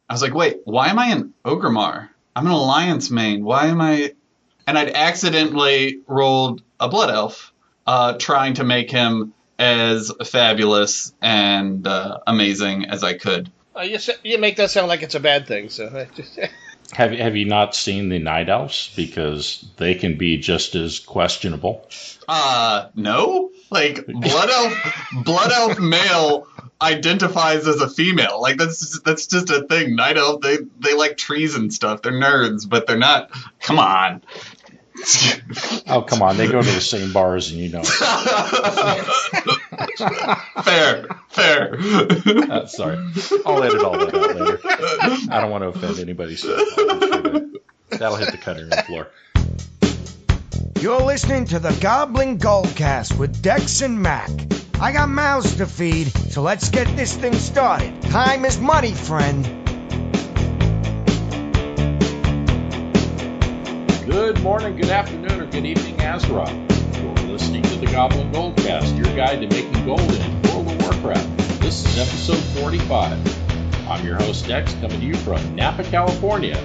I was like, wait, why am I in Ogremar? I'm an Alliance main. Why am I? And I'd accidentally rolled a Blood Elf, trying to make him as fabulous and amazing as I could. You make that sound like it's a bad thing. So Have you not seen the Night Elves? Because they can be just as questionable. No. Like Blood Elf male identifies as a female. Like that's just a thing. Night Elf, they like trees and stuff. They're nerds, but they're not. Come on. Oh, come on. They go to the same bars and you know. Fair. Sorry. I'll edit all that out later. I don't want to offend anybody, so that'll hit the cutting room floor. You're listening to the Goblin Goldcast with Dex and Mac. I got mouths to feed, so let's get this thing started. Time is money, friend. Good morning, good afternoon, or good evening, Azeroth. You're listening to the Goblin Goldcast, your guide to making gold in World of Warcraft. This is episode 45. I'm your host, Dex, coming to you from Napa, California.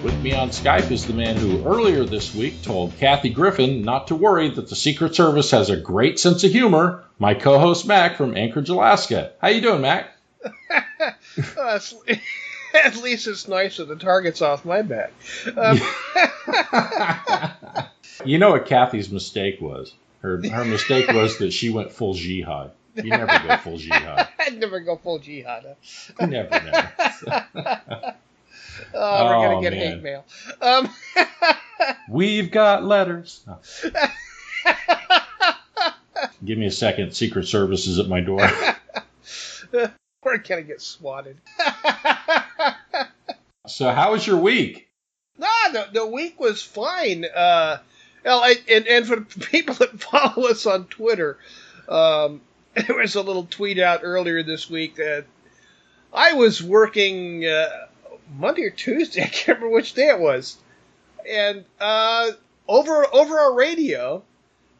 With me on Skype is the man who earlier this week told Kathy Griffin not to worry that the Secret Service has a great sense of humor, my co-host Mac from Anchorage, Alaska. How you doing, Mac? At least it's nice that the target's off my back. You know what Kathy's mistake was? Her mistake was that she went full jihad. You never go full jihad. I'd never go full jihad. Never. We're going to get hate mail. We've got letters. Oh. Give me a second. Secret Service is at my door. We're going to get swatted. So how was your week? The week was fine. And for the people that follow us on Twitter, there was a little tweet out earlier this week that I was working Monday or Tuesday, I can't remember which day it was, and over our radio,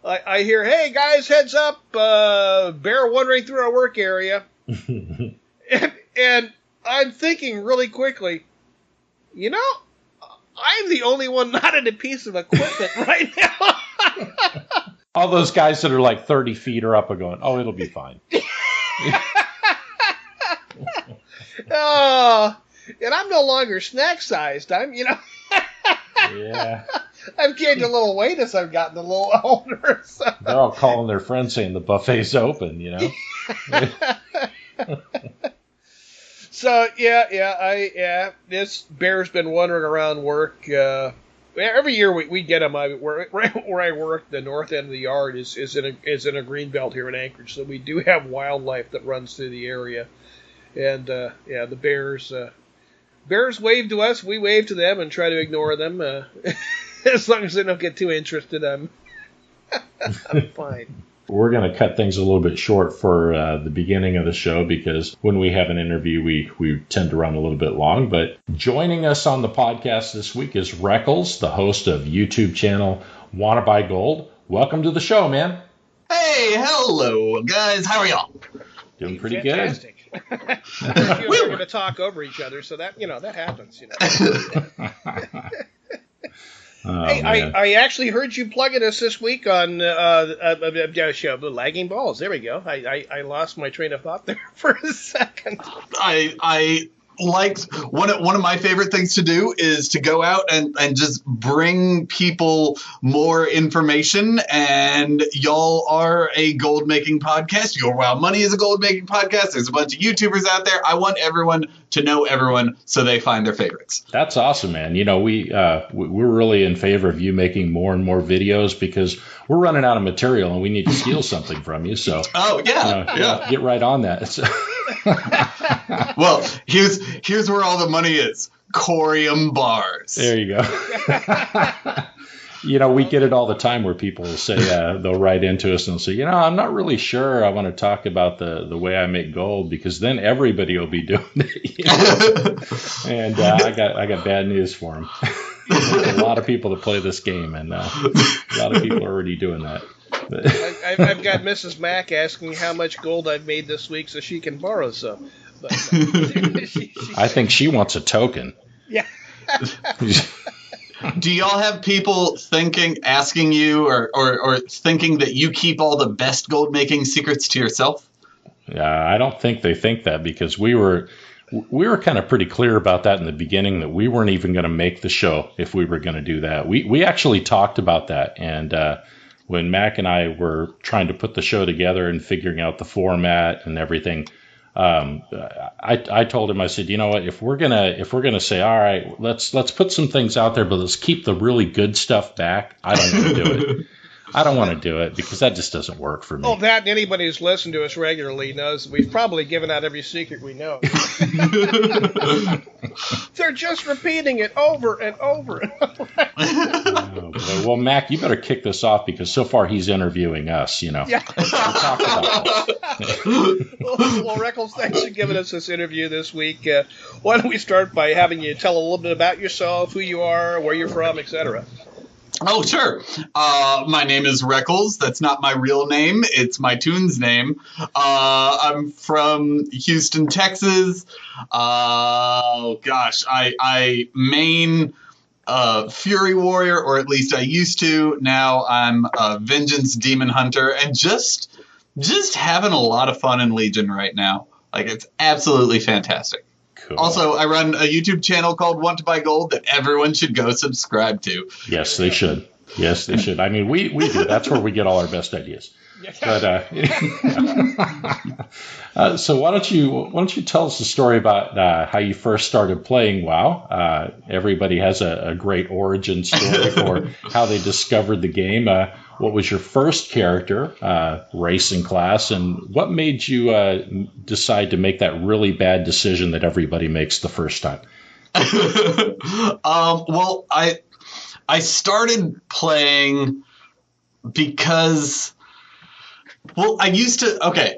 I hear, "Hey guys, heads up! Bear wandering through our work area," and I'm thinking really quickly, you know, I'm the only one not in a piece of equipment right now. All those guys that are like 30 feet or up are going, "Oh, it'll be fine." And I'm no longer snack sized. I'm, Yeah. I've gained a little weight as I've gotten a little older. So. They're all calling their friends saying the buffet's open, So this bear's been wandering around work. Every year we get him. Where I work, the north end of the yard is in a green belt here in Anchorage, so we do have wildlife that runs through the area, and the bears wave to us, we wave to them and try to ignore them. As long as they don't get too interested, I'm fine. We're going to cut things a little bit short for the beginning of the show because when we have an interview, we tend to run a little bit long. But joining us on the podcast this week is Reckles, the host of YouTube channel Wanna Buy Gold. Welcome to the show, man. Hey, hello, guys. How are y'all? Doing pretty Fantastic. good. We're going to talk over each other, so that happens. Hey, I actually heard you plugging us this week on show, Lagging Balls. There we go. I lost my train of thought there for a second. I liked one of my favorite things to do is to go out and just bring people more information, and y'all are a gold making podcast. Your Wild Money is a gold making podcast. There's a bunch of YouTubers out there. I want everyone to know everyone so they find their favorites. That's awesome, man. We're really in favor of you making more and more videos because we're running out of material and we need to steal something from you. So get right on that. Well, here's where all the money is. Corium bars. There you go. We get it all the time where people say they'll write into us and say, I'm not really sure I want to talk about the way I make gold because then everybody will be doing it. And I got bad news for them. There's a lot of people that play this game, and a lot of people are already doing that. I've got Mrs. Mack asking how much gold I've made this week so she can borrow some. But, no. I think she wants a token. Yeah. Do y'all have people asking you, or thinking that you keep all the best gold making secrets to yourself? I don't think they think that, because we were kind of pretty clear about that in the beginning, that we weren't even going to make the show if we were going to do that. We actually talked about that, and when Mac and I were trying to put the show together and figuring out the format and everything, I told him, I said, you know what, if we're gonna say, all right, let's put some things out there, but let's keep the really good stuff back, I don't want to do it. I don't want to do it because that just doesn't work for me. Oh, that, and anybody who's listened to us regularly knows we've probably given out every secret we know. They're just repeating it over and over and over. Oh, boy. Well, Mac, you better kick this off, because so far he's interviewing us, you know. Yeah. Talk about this. Well, Reckles, thanks for giving us this interview this week. Why don't we start by having you tell a little bit about yourself, who you are, where you're from, etc. Oh, sure. My name is Reckles. That's not my real name. It's my tune's name. I'm from Houston, Texas. I main Fury Warrior, or at least I used to. Now I'm a Vengeance Demon Hunter, and just having a lot of fun in Legion right now. Like, it's absolutely fantastic. Cool. Also, I run a YouTube channel called Want to Buy Gold that everyone should go subscribe to. Yes, they should. Yes, they should. I mean, we do. That's where we get all our best ideas. But so why don't you tell us the story about how you first started playing WoW? Everybody has a great origin story for how they discovered the game. What was your first character, race, and class, and what made you decide to make that really bad decision that everybody makes the first time? Well, I started playing because, well, I used to, okay,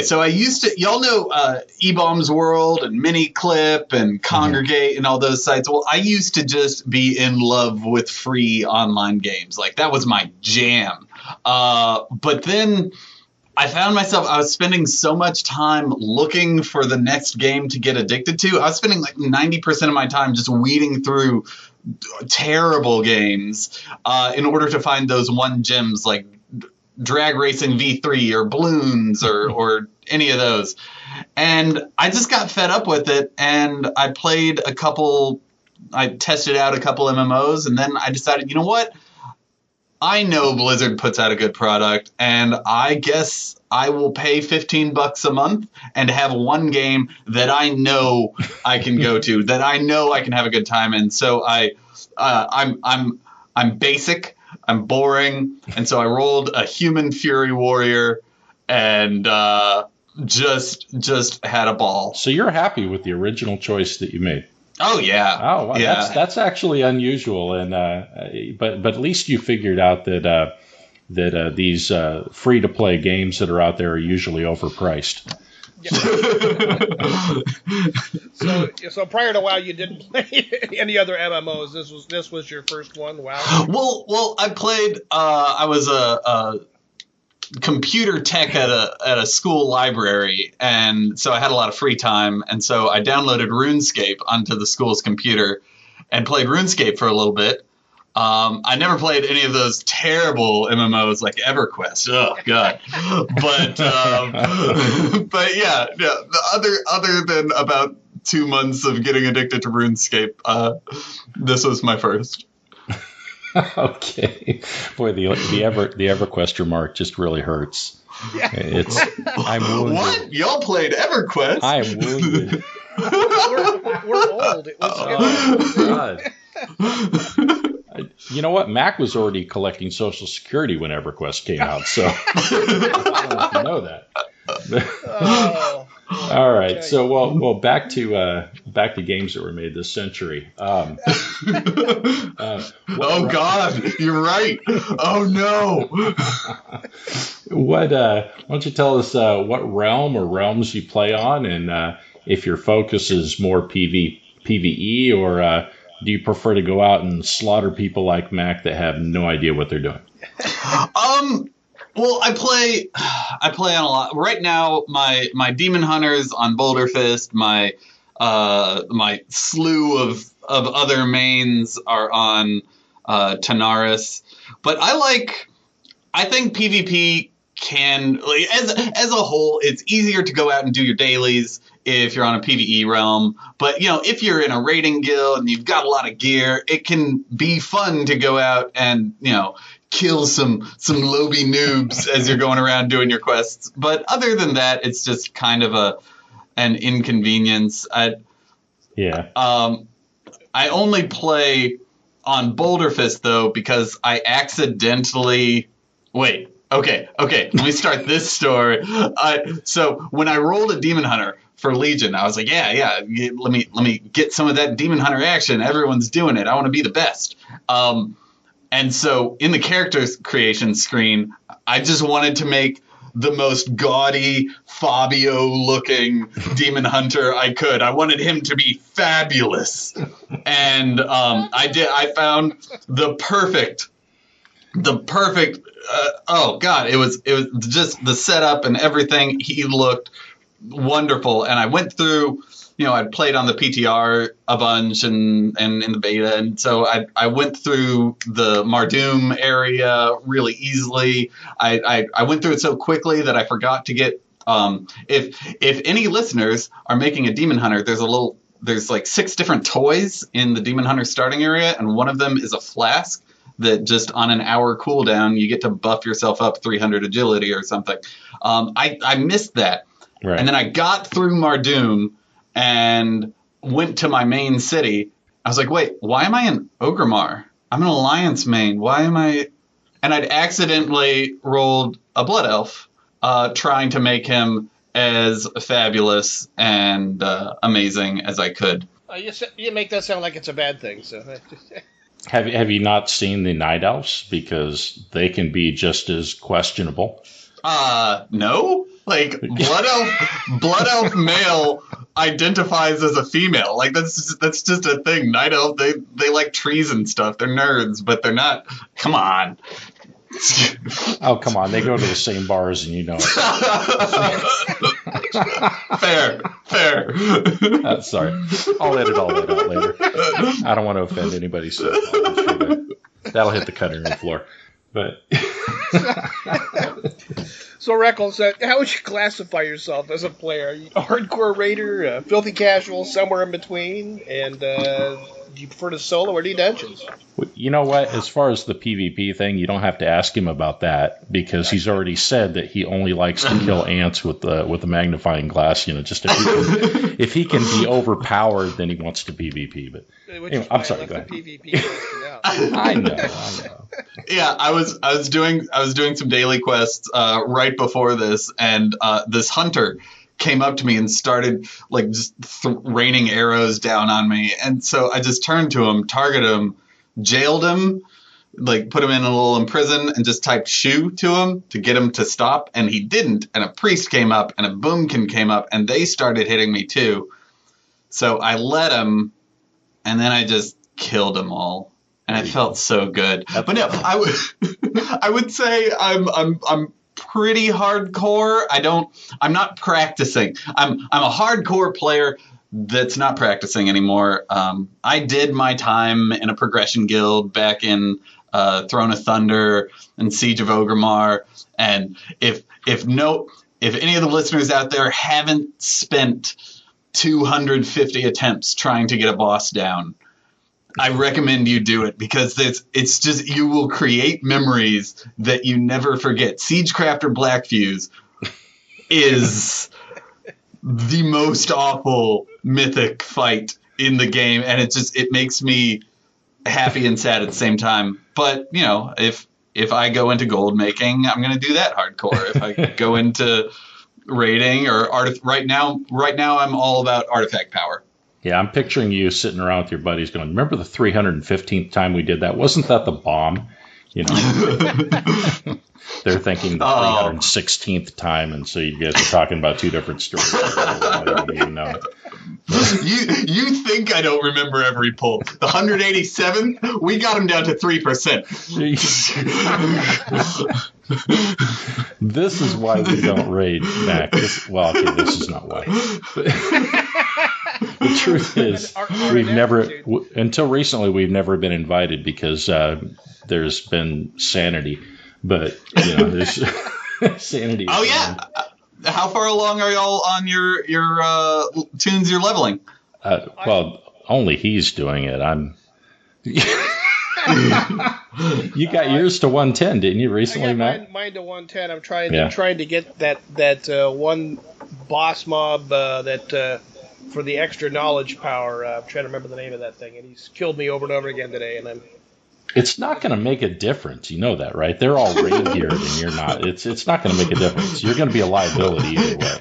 so I used to, y'all know E-Bombs World and Miniclip and Congregate and all those sites. Well, I used to just be in love with free online games. Like, that was my jam. But then I found myself, I was spending so much time looking for the next game to get addicted to. I was spending like 90% of my time just weeding through terrible games in order to find those one gems like Drag Racing V3 or Bloons or any of those. And I just got fed up with it, and I tested out a couple MMOs, and then I decided, you know what? I know Blizzard puts out a good product, and I guess I will pay $15 a month and have one game that I know I can go to, that I know I can have a good time in. So I'm basic, I'm boring, and so I rolled a human Fury Warrior and just had a ball. So you're happy with the original choice that you made? Oh yeah. Oh, wow. Yeah. That's actually unusual, and but at least you figured out that these free to play games that are out there are usually overpriced. So prior to WoW, you didn't play any other MMOs. This was your first one. WoW. Well, I played. I was a computer tech at a school library, and so I had a lot of free time, and so I downloaded RuneScape onto the school's computer and played RuneScape for a little bit. I never played any of those terrible MMOs like EverQuest. Oh God! But yeah. Other than about 2 months of getting addicted to RuneScape, this was my first. Okay, boy, the EverQuest remark just really hurts. Yeah. I'm wounded. What? Y'all played EverQuest? I'm wounded. We're old. God. You know what? Mac was already collecting Social Security when EverQuest came out, so I don't know if you know that. All right, okay. so well, back to games that were made this century. Oh God, you're right. Oh no. Why don't you tell us what realm or realms you play on, and if your focus is more PvE, or do you prefer to go out and slaughter people like Mac that have no idea what they're doing? Well, I play on a lot right now. My Demon Hunters on Boulder Fist. My slew of other mains are on Tanaris. But I think PvP can, like, as a whole, it's easier to go out and do your dailies if you're on a PvE realm. But, if you're in a raiding guild and you've got a lot of gear, it can be fun to go out and, kill some lobby noobs as you're going around doing your quests. But other than that, it's just kind of an inconvenience. I only play on Boulder Fist, though, because I accidentally... Wait, okay, let me start this story. So when I rolled a Demon Hunter for Legion, I was like, yeah, let me get some of that Demon Hunter action. Everyone's doing it. I want to be the best. And so in the characters creation screen, I just wanted to make the most gaudy Fabio-looking Demon Hunter I could. I wanted him to be fabulous. And I found the perfect oh god, it was just the setup and everything. He looked wonderful, and I went through, I'd played on the PTR a bunch and in the beta, and so I went through the Mardoom area really easily. I went through it so quickly that I forgot to get if any listeners are making a Demon Hunter, there's like 6 different toys in the Demon Hunter starting area, and one of them is a flask that just on an hour cooldown, you get to buff yourself up 300 agility or something. I missed that. Right. And then I got through Mardoom and went to my main city. I was like, wait, why am I in Orgrimmar? I'm an Alliance main. Why am I... And I'd accidentally rolled a Blood Elf, trying to make him as fabulous and amazing as I could. You make that sound like it's a bad thing, so... Have you not seen the Night Elves? Because they can be just as questionable. No. Like, Blood Elf male identifies as a female. Like, that's just a thing. Night Elf, they like trees and stuff. They're nerds, but they're not. Come on. Oh, come on. They go to the same bars and you know it. Fair. Sorry. I'll edit all that out later. I don't want to offend anybody, so that'll hit the cutting room floor. But So, Reckles, how would you classify yourself as a player? Are you a hardcore raider, a filthy casual, somewhere in between? And do you prefer to solo or do dungeons? You know what? As far as the PvP thing, you don't have to ask him about that because he's already said that he only likes to kill ants with the magnifying glass. Just if he can be overpowered, then he wants to PvP. But anyway, I'm sorry. Go ahead. I know. Yeah, I was doing some daily quests right before this, and this hunter came up to me and started like just raining arrows down on me, and so I just turned to him, targeted him, jailed him, like put him in a little prison, and just typed "shoo" to him to get him to stop, and he didn't. And a priest came up, and a boomkin came up, and they started hitting me too. So I let him, and then I just killed them all. And I felt so good. But no, I would say I'm pretty hardcore. I'm not practicing. I'm a hardcore player that's not practicing anymore. I did my time in a progression guild back in Throne of Thunder and Siege of Orgrimmar. And if any of the listeners out there haven't spent 250 attempts trying to get a boss down, I recommend you do it because it's just, you will create memories that you never forget. Siegecrafter Black Fuse is the most awful mythic fight in the game, and it makes me happy and sad at the same time. But if I go into gold making, I'm going to do that hardcore. If I go into raiding or right now I'm all about artifact power. Yeah, I'm picturing you sitting around with your buddies going, remember the 315th time we did that? Wasn't that the bomb? They're thinking the 316th time, and so you guys are talking about two different stories. I don't even know. You think I don't remember every poll? The 187th, we got him down to 3%. This is why we don't raid, Mac. This is not why. The truth is, we've never, until recently, we've never been invited because there's been sanity. But, there's sanity. Oh, yeah. How far along are y'all on your tunes you're leveling? Only he's doing it. You got yours to 110, didn't you, recently, Matt? Mine to 110. I'm trying to get that one boss mob that for the extra knowledge power. I'm trying to remember the name of that thing, and he's killed me over and over again today, and I'm... It's not going to make a difference. You know that, right? They're all raid geared and you're not. It's not going to make a difference. You're going to be a liability either way.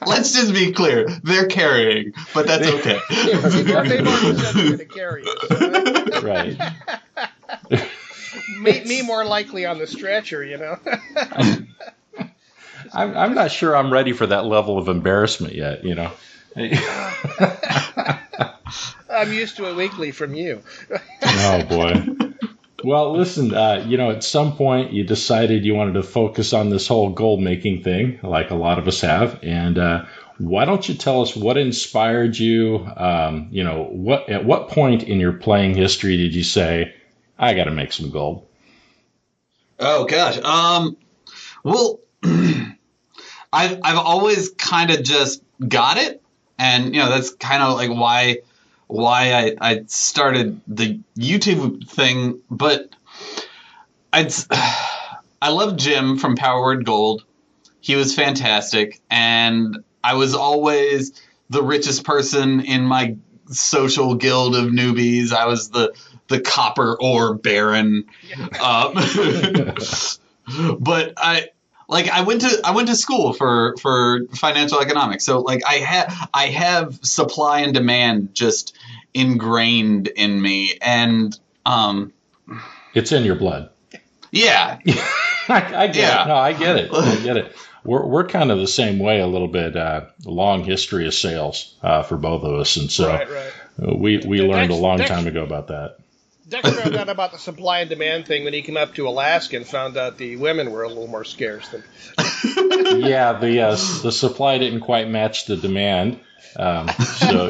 Let's just be clear. They're carrying, but that's okay. They've already said they're going to carry us. Right. Me more likely on the stretcher, I'm not sure I'm ready for that level of embarrassment yet, I'm used to it weekly from you. Oh, boy. Well, listen, at some point you decided you wanted to focus on this whole gold making thing, like a lot of us have. And why don't you tell us what inspired you? At what point in your playing history did you say, I got to make some gold? Oh, gosh. Well, I've always kind of just got it. And, that's kind of like why I started the YouTube thing, but I love Jim from Power Word Gold. He was fantastic, and I was always the richest person in my social guild of newbies. I was the copper ore baron. But I went to school for financial economics, so I have supply and demand just ingrained in me, and it's in your blood. Yeah. I get it. No, I get it. We're kind of the same way a little bit. Long history of sales for both of us, and so right. We learned a long time ago about that. Dex found out about the supply and demand thing when he came up to Alaska and found out the women were a little more scarce than. Yeah, the supply didn't quite match the demand, so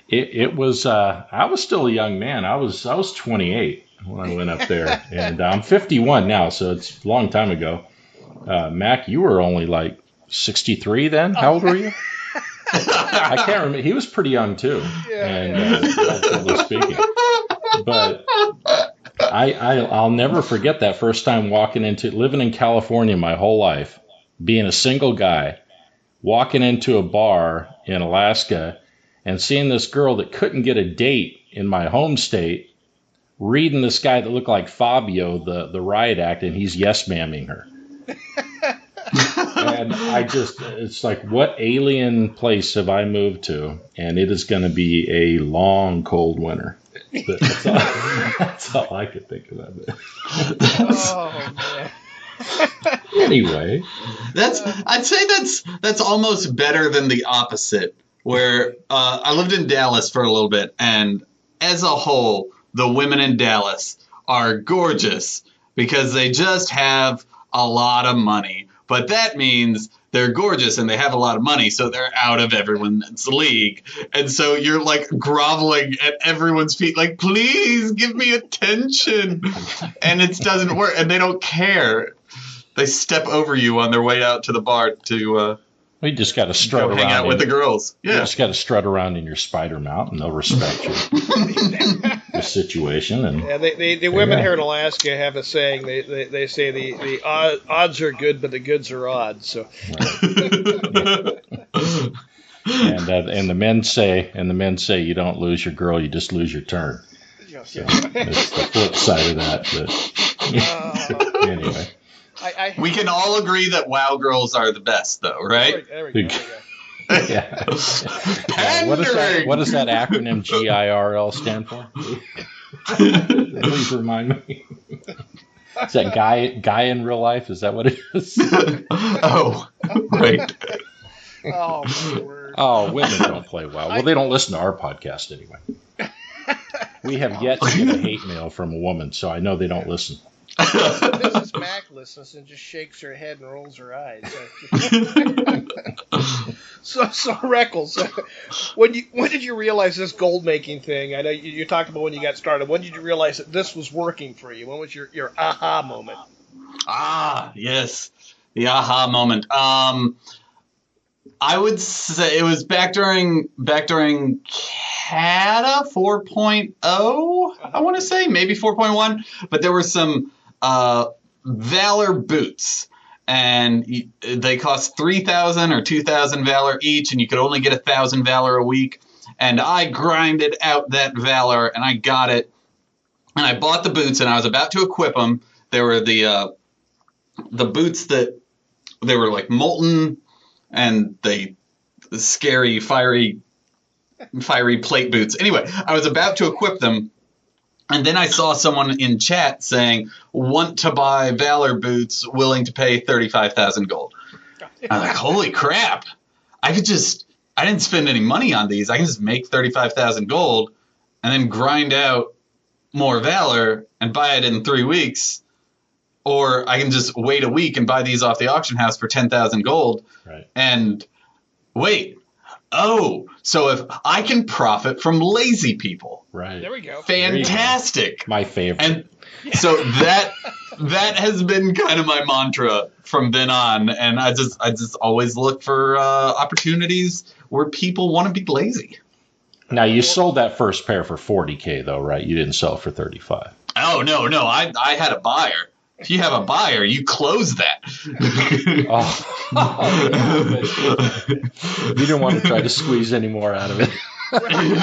it was. I was still a young man. I was 28 when I went up there, and I'm 51 now, so it's a long time ago. Mac, you were only like 63 then. How old were you? I can't remember. He was pretty young too, relatively speaking. But I'll never forget that first time living in California my whole life, being a single guy, walking into a bar in Alaska and seeing this girl that couldn't get a date in my home state, reading this guy that looked like Fabio, the riot act, and he's yes-mamming her. And it's like, what alien place have I moved to? And it is going to be a long, cold winter. That's all I could think about it. Oh, man. Anyway. I'd say that's almost better than the opposite, where I lived in Dallas for a little bit, and as a whole, the women in Dallas are gorgeous because they just have a lot of money. But that means they're gorgeous and they have a lot of money, so they're out of everyone's league. And so you're like groveling at everyone's feet, like, please give me attention. And it doesn't work. And they don't care. They step over you on their way out to the bar to we just got to strut around. Hang out with the girls. Yeah. You just got to strut around in your spider mount, and they'll respect your situation. And the women here in Alaska have a saying. They say the odds are good, but the goods are odds. So. Right. And the men say you don't lose your girl, you just lose your turn. Yes. So that's the flip side of that. But anyway. We can all agree that WoW girls are the best, though, right? There we go. Yeah. What does that acronym GIRL stand for? Please remind me. Is that guy in real life? Is that what it is? Oh, right. Oh, my word. Oh, women don't play WoW. Well, they don't listen to our podcast anyway. We have yet to get a hate mail from a woman, so I know they don't listen. Mrs. Mac listens and just shakes her head and rolls her eyes. So Reckles, when did you realize this gold making thing? I know you talked about when you got started. When did you realize that this was working for you? When was your aha moment? Yes, the aha moment. I would say it was back during CATA 4.0. I want to say maybe 4.1, but there were some Valor boots, and they cost 3,000 or 2,000 Valor each, and you could only get 1,000 Valor a week. And I grinded out that Valor, and I got it, and I bought the boots, and I was about to equip them. They were the boots that they were like molten, and the scary fiery plate boots. Anyway, I was about to equip them. And then I saw someone in chat saying, want to buy Valor boots, willing to pay 35,000 gold. I'm like, holy crap. I didn't spend any money on these. I can just make 35,000 gold and then grind out more Valor and buy it in 3 weeks. Or I can just wait a week and buy these off the auction house for 10,000 gold. Right. And wait. Oh, so if I can profit from lazy people. Right. There we go. Fantastic. My favorite. And so that has been kind of my mantra from then on. And I just always look for opportunities where people want to be lazy. Now, you sold that first pair for 40K, though, right? You didn't sell it for 35. Oh, no. I had a buyer. If you have a buyer, you close that. You didn't want to try to squeeze any more out of it.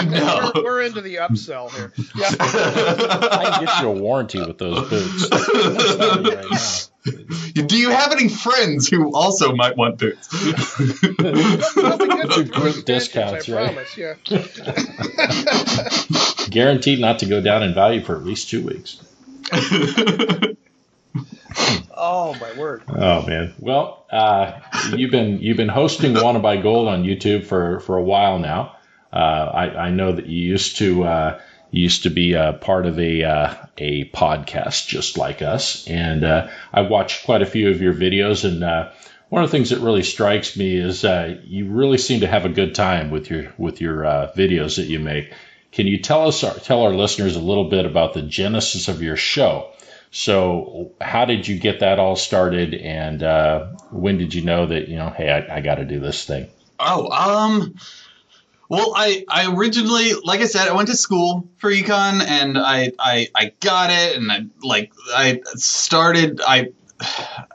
No. We're into the upsell here. Yeah. I can get you a warranty with those boots. Do you have any friends who also might want boots? They'll be good for Group discounts, I right? promise, yeah. Guaranteed not to go down in value for at least 2 weeks. Oh, my word. Oh man. Well, you've been hosting Wanna Buy Gold on YouTube for a while now. I know that you used to be a part of a podcast just like us, and I've watched quite a few of your videos. And one of the things that really strikes me is you really seem to have a good time with your videos that you make. Can you tell our listeners a little bit about the genesis of your show? So how did you get that all started, and when did you know that, hey, I got to do this thing? Well, I originally, like I said, I went to school for econ, and I got it, and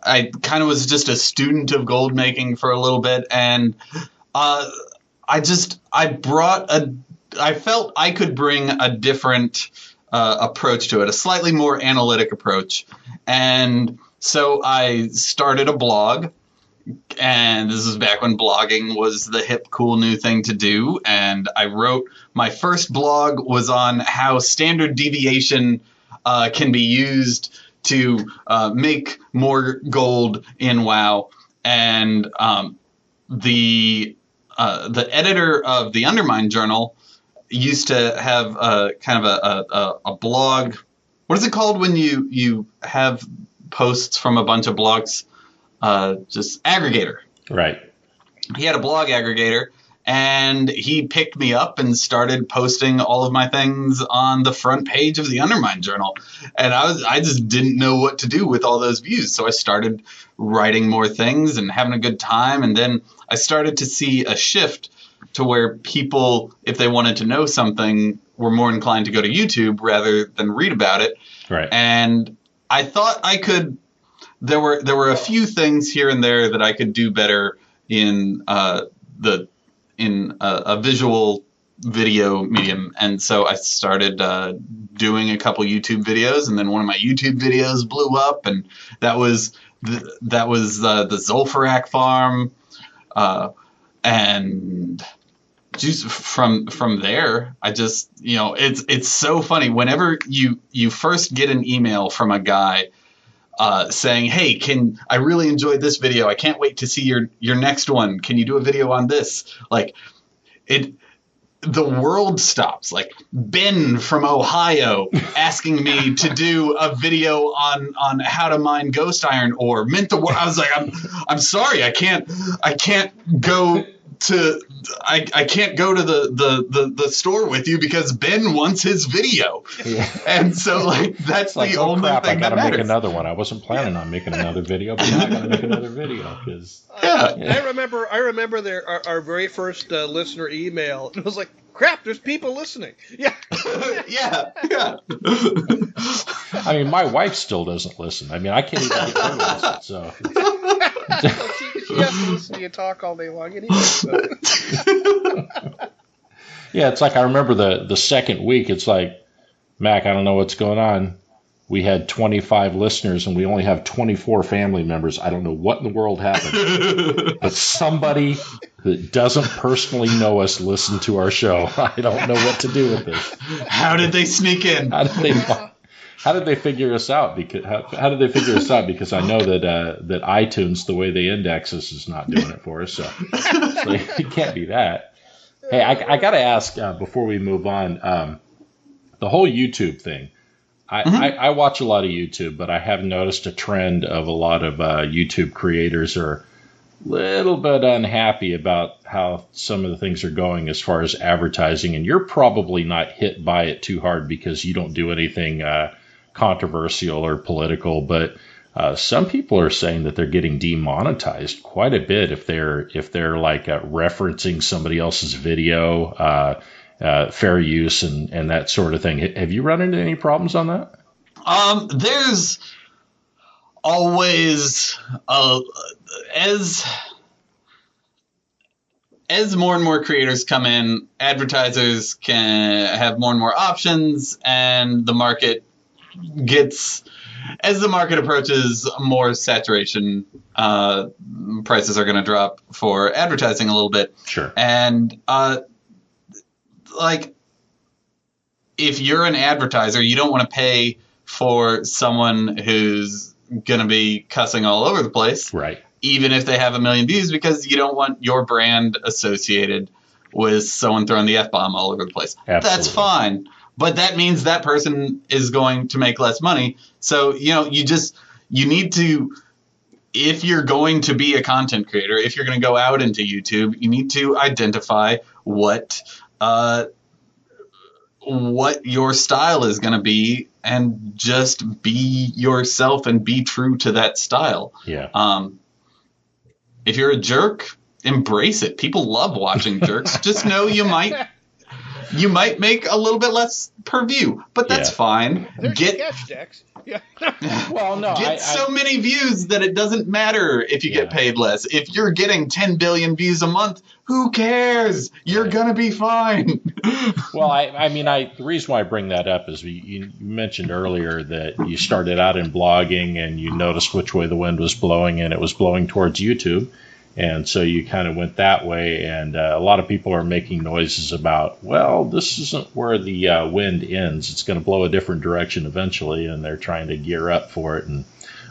I kind of was just a student of gold making for a little bit, and I felt I could bring a different approach to it, a slightly more analytic approach. And so I started a blog, and this is back when blogging was the hip, cool new thing to do. And I wrote, my first blog was on how standard deviation can be used to make more gold in WoW. And the editor of the Undermine Journal used to have kind of a blog. What is it called when you have posts from a bunch of blogs? Just aggregator. Right. He had a blog aggregator, and he picked me up and started posting all of my things on the front page of the Undermine Journal. And I just didn't know what to do with all those views. So I started writing more things and having a good time. And then I started to see a shift to where people, if they wanted to know something, were more inclined to go to YouTube rather than read about it. Right. And I thought I could. There were a few things here and there that I could do better in a visual video medium, and so I started doing a couple YouTube videos, and then one of my YouTube videos blew up, and that was the Zul'Farrak farm, and just from there, I just, it's so funny whenever you first get an email from a guy. saying, hey, I really enjoyed this video. I can't wait to see your next one. Can you do a video on this? Like, the world stops. Like Ben from Ohio asking me to do a video on how to mine ghost iron ore meant the world. I was like, I'm sorry, I can't go to the store with you because Ben wants his video. Yeah. And so like that's like, the only thing I gotta that make another one. I wasn't planning on making another video, but now I gotta make another video because I remember our very first listener email. It was like, crap, there's people listening. Yeah. yeah. I mean, my wife still doesn't listen. I mean, I can't even get her to listen, so. She has to listen to you talk all day long anyway. So. Yeah, it's like I remember the second week. It's like, Mac, I don't know what's going on. We had 25 listeners and we only have 24 family members. I don't know what in the world happened. But somebody that doesn't personally know us listened to our show. I don't know what to do with this. How did they sneak in? How did they figure us out? How did they figure us out? Because I know that iTunes, the way they index us, is not doing it for us. So it can't be that. Hey, I got to ask before we move on, the whole YouTube thing. I watch a lot of YouTube, but I have noticed a trend of a lot of YouTube creators are a little bit unhappy about how some of the things are going as far as advertising. And you're probably not hit by it too hard because you don't do anything controversial or political. But some people are saying that they're getting demonetized quite a bit if they're like referencing somebody else's video. Fair use and that sort of thing. Have you run into any problems on that? There's always as more and more creators come in, advertisers can have more and more options, and the market as the market approaches more saturation, prices are going to drop for advertising a little bit. Sure. And like, if you're an advertiser, you don't want to pay for someone who's going to be cussing all over the place. Right. Even if they have 1 million views, because you don't want your brand associated with someone throwing the F-bomb all over the place. Absolutely. That's fine. But that means that person is going to make less money. So, you need to, if you're going to be a content creator, if you're going to go out into YouTube, you need to identify what your style is going to be and just be yourself and be true to that style. Yeah. If you're a jerk, embrace it. People love watching jerks. Just know you might make a little bit less per view, but that's fine. There's your catch, Dex. Yeah. Well, no. Get so many views that it doesn't matter if you get paid less. If you're getting 10 billion views a month, who cares? You're going to be fine. Well, the reason why I bring that up is you mentioned earlier that you started out in blogging and you noticed which way the wind was blowing, and it was blowing towards YouTube. And so you kind of went that way, and a lot of people are making noises about, well, this isn't where the wind ends. It's going to blow a different direction eventually, and they're trying to gear up for it. And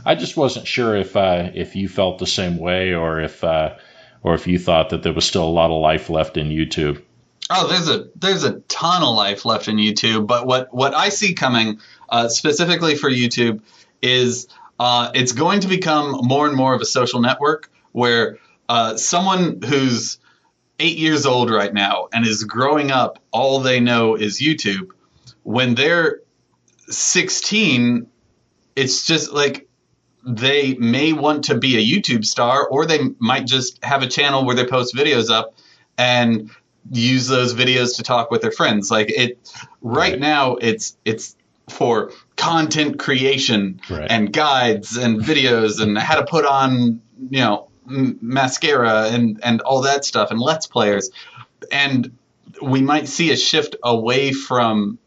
I just wasn't sure if you felt the same way, or if you thought that there was still a lot of life left in YouTube. Oh, there's a ton of life left in YouTube, but what I see coming specifically for YouTube is it's going to become more and more of a social network where someone who's 8 years old right now and is growing up, all they know is YouTube. When they're 16, it's just like they may want to be a YouTube star, or they might just have a channel where they post videos up and use those videos to talk with their friends. Like right now, it's for content creation and guides and videos and how to put on, mascara and all that stuff, and Let's Players. And we might see a shift away from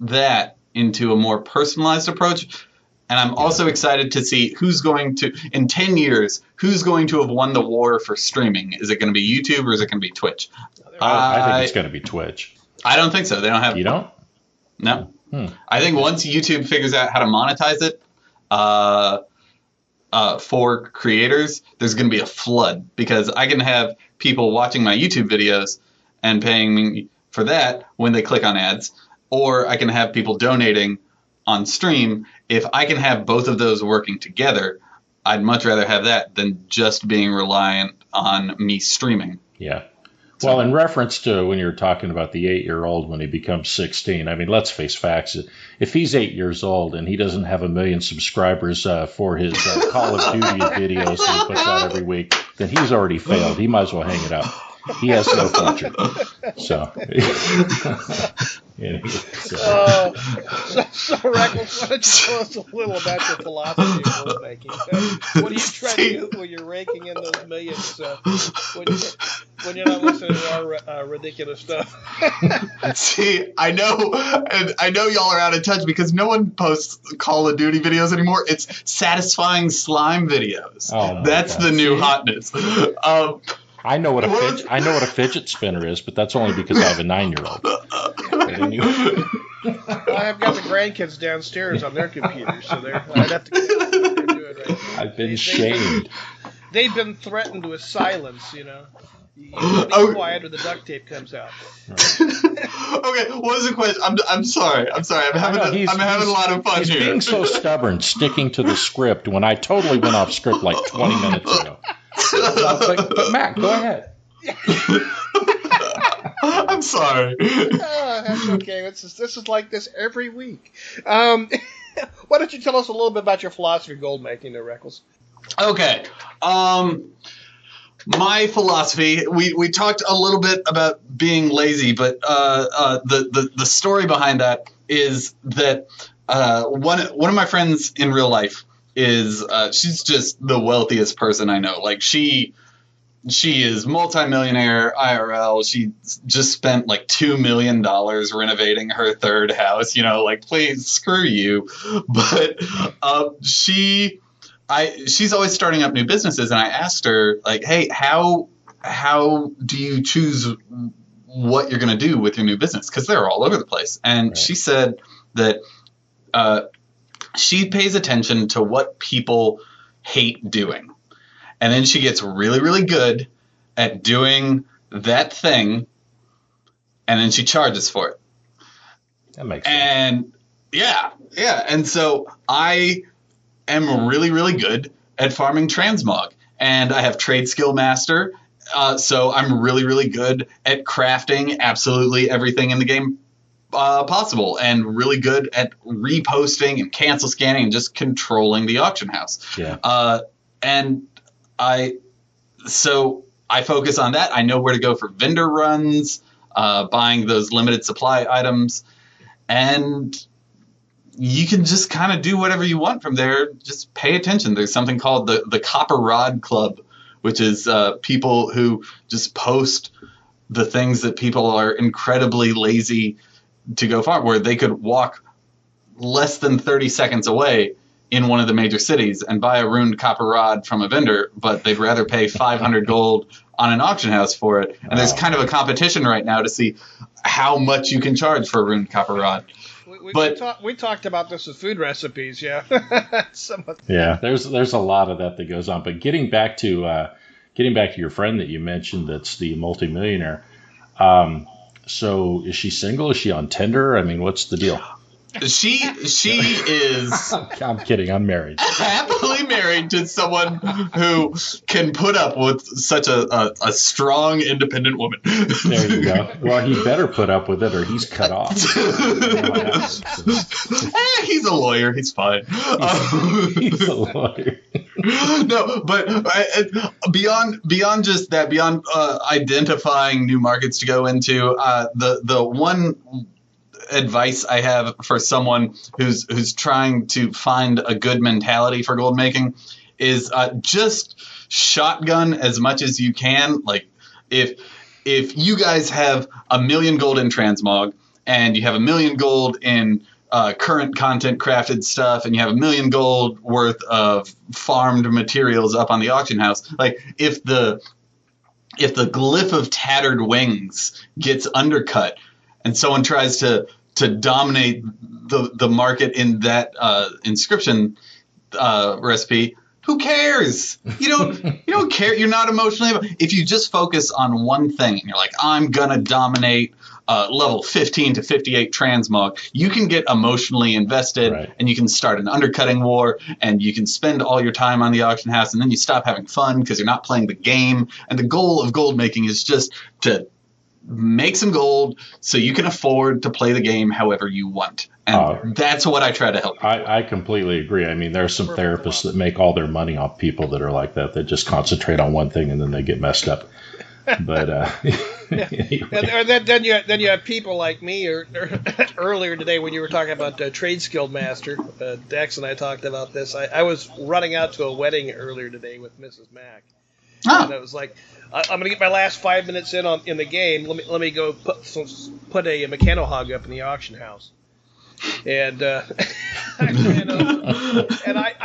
that into a more personalized approach. And I'm also excited to see in 10 years, who's going to have won the war for streaming. Is it going to be YouTube or is it going to be Twitch? I think it's going to be Twitch. I don't think so. They don't have. You don't? No. I think once YouTube figures out how to monetize it, for creators, there's going to be a flood, because I can have people watching my YouTube videos and paying me for that when they click on ads, or I can have people donating on stream. If I can have both of those working together, I'd much rather have that than just being reliant on me streaming. Yeah. Well, in reference to when you're talking about the 8-year-old when he becomes 16, I mean, let's face facts. If he's 8 years old and he doesn't have 1 million subscribers for his Call of Duty videos that he puts out every week, then he's already failed. He might as well hang it up. He has no future. So, so Reckles, why don't you tell us a little about your philosophy of gold making? What do you try to do when you're raking in those millions when you're not listening to our ridiculous stuff? See, I know y'all are out of touch because no one posts Call of Duty videos anymore. It's satisfying slime videos. Oh, that's the new hotness. I know what a fidget spinner is, but that's only because I have a 9-year-old. Anyway. I've got the grandkids downstairs on their computers, so I'd have to get what they're doing right now. I've been shamed. They've been threatened with silence, You be quiet or the duct tape comes out. Right. Okay, what was the question? I'm sorry. I'm having a lot of fun he's here. He's being so stubborn, sticking to the script when I totally went off script like 20 minutes ago. But Matt, go ahead. I'm sorry. That's okay. This is like this every week. Why don't you tell us a little bit about your philosophy of gold making there, Reckles? Okay. My philosophy, we talked a little bit about being lazy, but the story behind that is that one of my friends in real life is she's just the wealthiest person I know. Like she is multimillionaire IRL. She just spent like $2 million renovating her third house. Like, please, screw you. But she's always starting up new businesses, and I asked her, like, hey, how do you choose what you're going to do with your new business? Because they're all over the place. And She said that she pays attention to what people hate doing. And then she gets really, really good at doing that thing, and then she charges for it. That makes sense. And yeah. And so I am really, really good at farming transmog, and I have trade skill master. So I'm really, really good at crafting absolutely everything in the game possible, and really good at reposting and cancel scanning and just controlling the auction house. Yeah. And I focus on that. I know where to go for vendor runs, buying those limited supply items, and you can just kind of do whatever you want from there. Just pay attention. There's something called the Copper Rod Club, which is people who just post the things that people are incredibly lazy to go farm, where they could walk less than 30 seconds away in one of the major cities and buy a ruined copper rod from a vendor, but they'd rather pay 500 gold on an auction house for it. And there's kind of a competition right now to see how much you can charge for a ruined copper rod. We talked about this with food recipes, yeah. Yeah, there's a lot of that goes on. But getting back to your friend that you mentioned, that's the multimillionaire. So is she single? Is she on Tinder? I mean, what's the deal? She is. I'm kidding. I'm married. Happily married to someone who can put up with such a strong, independent woman. There you go. Well, he better put up with it, or he's cut off. He's a lawyer. He's fine. He's a lawyer. No, but beyond just that, beyond identifying new markets to go into, the one advice I have for someone who's trying to find a good mentality for gold making is just shotgun as much as you can. Like if you guys have 1 million gold in transmog, and you have 1 million gold in current content crafted stuff, and you have 1 million gold worth of farmed materials up on the auction house, like if the glyph of tattered wings gets undercut and someone tries to dominate the market in that inscription, recipe, who cares? You don't care. You're not emotionally. If you just focus on one thing and you're like, I'm gonna dominate level 15 to 58 transmog, you can get emotionally invested, Right. and you can start an undercutting war, and you can spend all your time on the auction house, and then you stop having fun because you're not playing the game. And the goal of gold making is just to make some gold so you can afford to play the game however you want. And that's what I try to help. I completely agree. I mean, there are some therapists that make all their money off people that are like that. They just concentrate on one thing and then they get messed up. But anyway. And then you have people like me, or earlier today when you were talking about Trade Skill Master, Dex and I talked about this. I was running out to a wedding earlier today with Mrs. Mack. Oh. And I was like, I'm going to get my last 5 minutes in the game. Let me go put a Mechano Hog up in the auction house. And I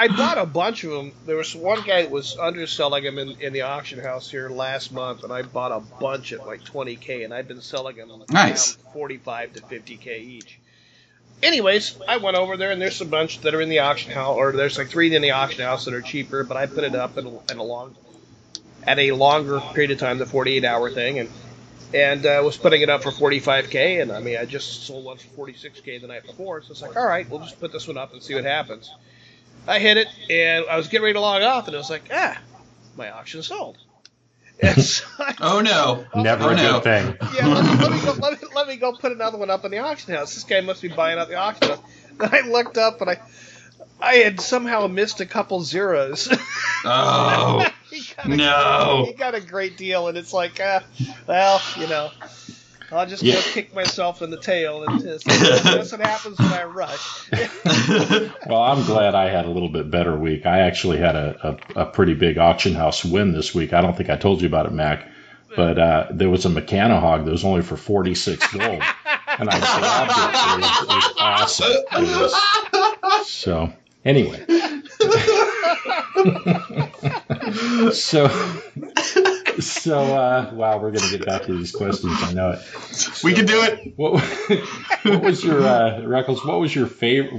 bought a bunch of them. There was one guy that was underselling them in the auction house here last month, and I bought a bunch at like $20K, and I've been selling them nice. around $45 to $50K each. Anyways, I went over there, and there's a bunch that are in the auction house, or there's like 3 in the auction house that are cheaper, but I put it up at a longer period of time, the 48-hour thing, and was putting it up for $45K, and I mean, I just sold one for $46K the night before, so it's like, all right, we'll just put this one up and see what happens. I hit it, and I was getting ready to log off, and it was like, my auction sold. And so oh no! Never a good thing. Yeah, let me go put another one up in the auction house. This guy must be buying out the auction house. Then I looked up, and I had somehow missed a couple zeros. Oh. He got a great deal, and it's like, well, I'll just go kick myself in the tail, and that's what happens when I rush. Well, I'm glad I had a little bit better week. I actually had a pretty big auction house win this week. I don't think I told you about it, Mac, but there was a Mechano Hog that was only for 46 gold, and I grabbed it. It was awesome. So, anyway. Wow, we're going to get back to these questions. I know it. We can do it. What was your, Reckles, what was your favorite,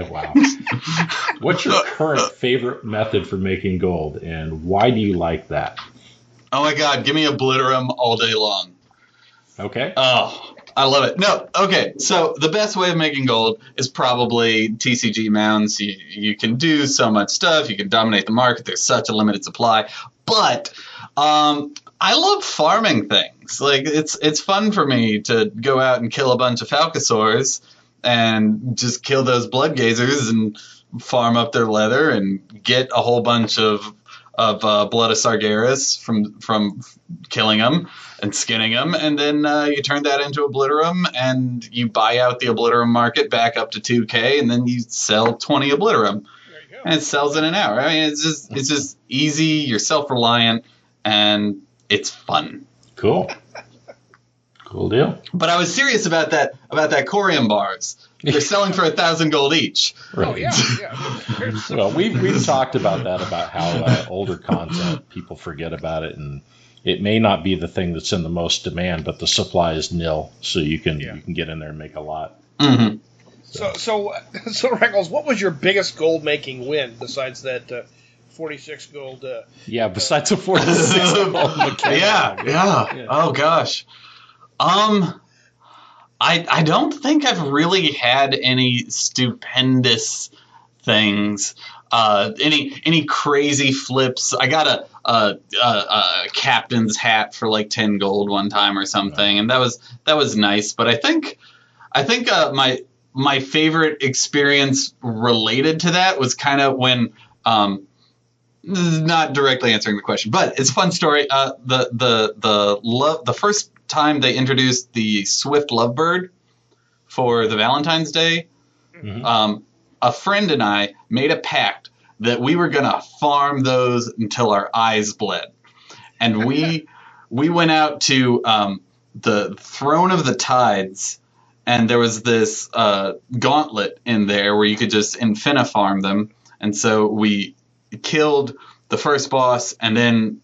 wow. What's your current favorite method for making gold, and why do you like that? Oh my God, give me Obliterum all day long. Okay. Oh, I love it. No, okay, so the best way of making gold is probably TCG mounds. You can do so much stuff. You can dominate the market. There's such a limited supply. But I love farming things. Like, it's fun for me to go out and kill a bunch of Falcosaurs and just kill those blood gazers and farm up their leather and get a whole bunch of blood of Sargeras from killing them and skinning them, and then you turn that into Obliterum, and you buy out the Obliterum market back up to 2K, and then you sell 20 Obliterum, and it sells in an hour. I mean, it's just easy. You're self-reliant, and it's fun. Cool deal. But I was serious about that Corium bars. They're selling for 1,000 gold each. Right. Oh yeah. Well, we've talked about that, about how older content, people forget about it, and it may not be the thing that's in the most demand, but the supply is nil, so you can get in there and make a lot. Mm-hmm. So Reckles, what was your biggest gold making win besides that 46 gold? Besides the 46 gold. Yeah. Oh gosh. I don't think I've really had any stupendous things. Any crazy flips. I got a captain's hat for like 10 gold one time or something, and that was nice. But I think my favorite experience related to that was kind of when this is not directly answering the question, but it's a fun story. The first time they introduced the Swift Lovebird for the Valentine's Day, Mm-hmm. A friend and I made a pact that we were going to farm those until our eyes bled. And we went out to the Throne of the Tides, and there was this gauntlet in there where you could just infinifarm them. And so we killed the first boss, and then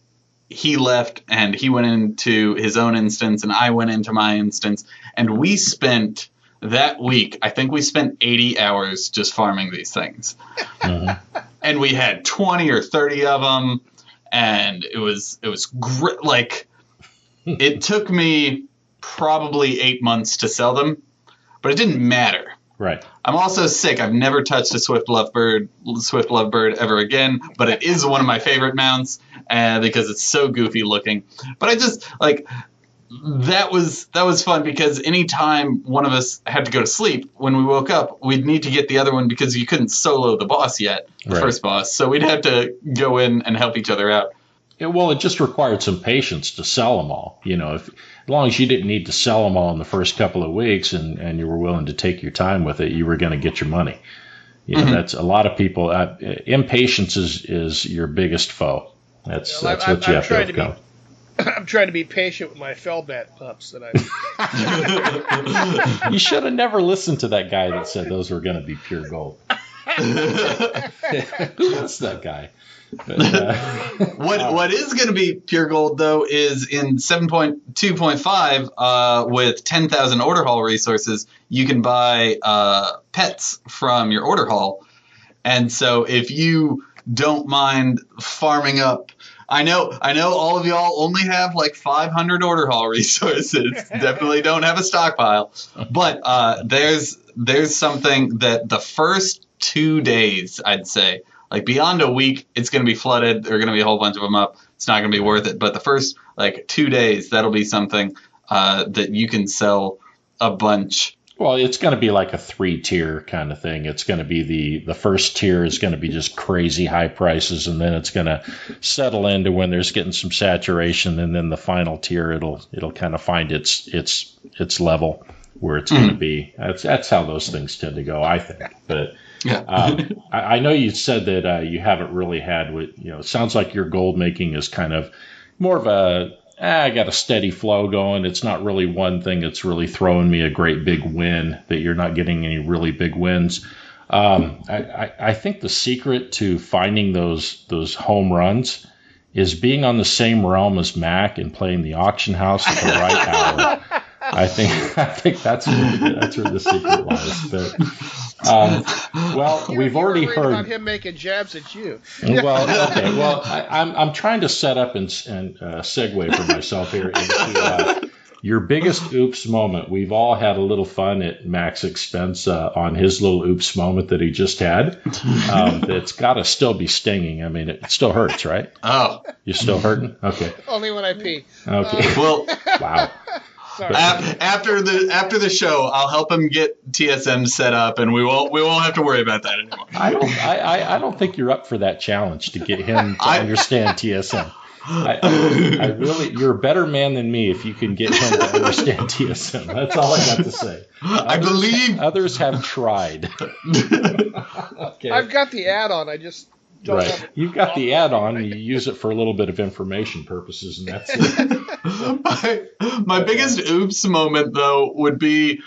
he left, and he went into his own instance, and I went into my instance, and we spent that week, I think we spent 80 hours just farming these things. And we had 20 or 30 of them, and it was great. Like, it took me probably 8 months to sell them, but it didn't matter. Right. I'm also sick. I've never touched a Swift Lovebird ever again, but it is one of my favorite mounts because it's so goofy looking. But I just, like, that was fun because anytime one of us had to go to sleep, when we woke up, we'd need to get the other one because you couldn't solo the boss yet, the first boss. So we'd have to go in and help each other out. Well, it just required some patience to sell them all. You know, as long as you didn't need to sell them all in the first couple of weeks and you were willing to take your time with it, you were going to get your money. You know, that's a lot of people. Impatience is your biggest foe. That's what you have to overcome. I'm trying to be patient with my Feldbat pups that I. You should have never listened to that guy that said those were going to be pure gold. Who was that guy? But, what is going to be pure gold, though, is in 7.2.5 with 10,000 order hall resources, you can buy pets from your order hall. And so if you don't mind farming up, I know all of y'all only have like 500 order hall resources. Definitely don't have a stockpile. But there's something that the first 2 days, I'd say, like beyond a week, it's going to be flooded. There are going to be a whole bunch of them up. It's not going to be worth it. But the first like 2 days, that'll be something that you can sell a bunch. Well, it's going to be like a 3-tier kind of thing. It's going to be the first tier is going to be just crazy high prices, and then it's going to settle into when there's getting some saturation, and then the final tier it'll kind of find its level where it's going to be. That's how those things tend to go, I think. But I know you said that you haven't really had what it sounds like your gold making is kind of more of a I got a steady flow going. It's not really one thing that's really throwing me a great big win, that you're not getting any really big wins. I think the secret to finding those home runs is being on the same realm as Mac and playing the auction house at the right hour. I think that's where the secret lies. But we've already heard about him making jabs at you. Well, okay. Well, I'm trying to set up and segue for myself here into your biggest oops moment. We've all had a little fun at Mac's expense on his little oops moment that he just had. It's got to still be stinging. I mean, it still hurts, right? Oh, you're still hurting? Okay. Only when I pee. Okay. Well, wow. Sorry. After the show, I'll help him get TSM set up, and we won't have to worry about that anymore. I don't think you're up for that challenge to get him to understand TSM. I really, you're a better man than me if you can get him to understand TSM. That's all I got to say. I believe others have tried. Okay. I've got the add-on. I just don't have it. You've got the add-on. You use it for a little bit of information purposes, and that's it. My biggest oops moment, though, would be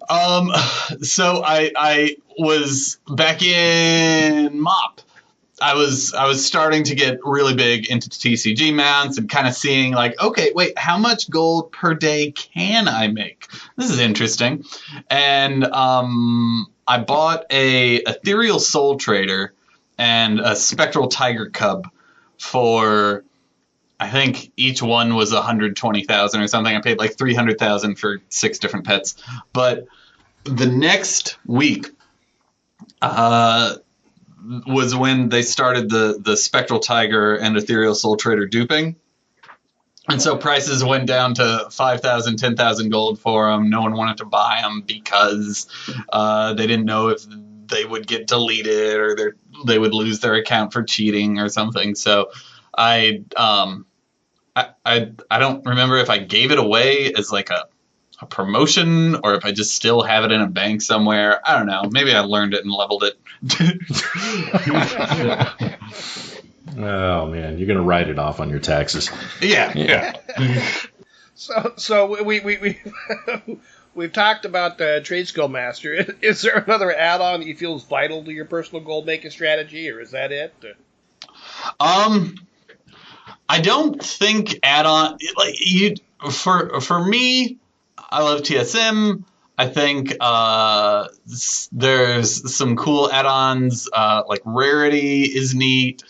so I was back in MOP. I was starting to get really big into TCG mounts and kind of seeing like, okay, wait, how much gold per day can I make? This is interesting. And I bought a Ethereal Soul Trader and a Spectral Tiger Cub for, I think each one was 120,000 or something. I paid like 300,000 for 6 different pets. But the next week was when they started the Spectral Tiger and Ethereal Soul Trader duping. And so prices went down to 5,000, 10,000 gold for them. No one wanted to buy them because they didn't know if they would get deleted or they would lose their account for cheating or something. So I don't remember if I gave it away as like a promotion or if I just still have it in a bank somewhere. I don't know. Maybe I learned it and leveled it. Oh man, you're gonna write it off on your taxes. Yeah. So we've talked about Trade Skill Master. Is there another add-on that you feel is vital to your personal gold making strategy, or is that it? I don't think add-on like you for me. I love TSM. I think there's some cool add-ons, like Rarity is neat.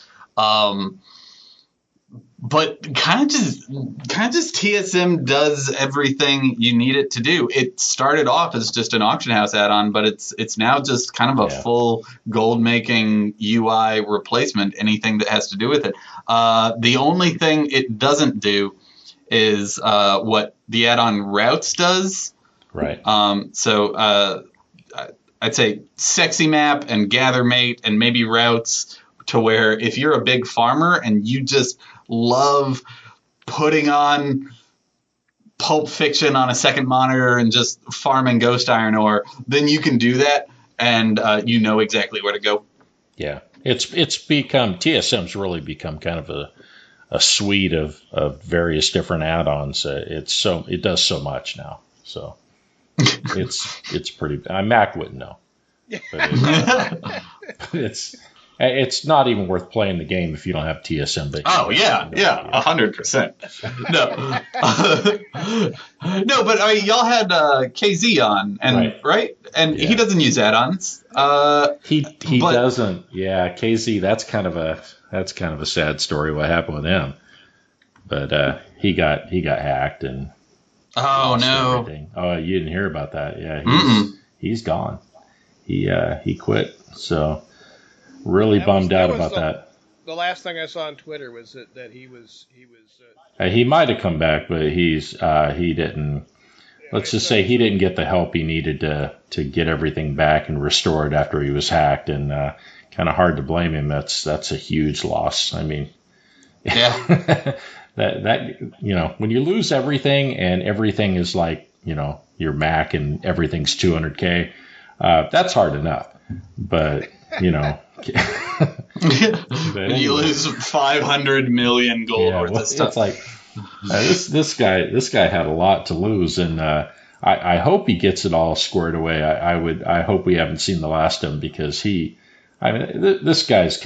But kind of just TSM does everything you need it to do. It started off as just an auction house add-on, but it's now just kind of a full gold making UI replacement. Anything that has to do with it. The only thing it doesn't do is what the add-on Routes does. Right. So I'd say Sexy Map and Gather Mate and maybe Routes, to where if you're a big farmer and you just love putting on Pulp Fiction on a second monitor and just farming ghost iron ore, then you can do that, and you know exactly where to go. Yeah, it's become, TSM's really become kind of a suite of various different add-ons. It does so much now. So it's pretty. Mac wouldn't know, but it's not even worth playing the game if you don't have TSM. But 100%. No, no, but I mean, y'all had KZ on, and right? And he doesn't use add-ons. He doesn't. Yeah, KZ. That's kind of a sad story. What happened with him? But he got hacked and. Oh no! Everything. Oh, you didn't hear about that? Yeah, he's gone. He quit. So. Really bummed out about that. The last thing I saw on Twitter was that he was. He might have come back, but he didn't. Let's just say he didn't get the help he needed to get everything back and restored after he was hacked, and kind of hard to blame him. That's a huge loss. I mean, yeah, that when you lose everything and everything is like your Mac and everything's 200K, that's hard enough. But you lose 500 million gold worth of stuff. It's like this guy had a lot to lose, and I hope he gets it all squared away. I hope we haven't seen the last of him, because this guy's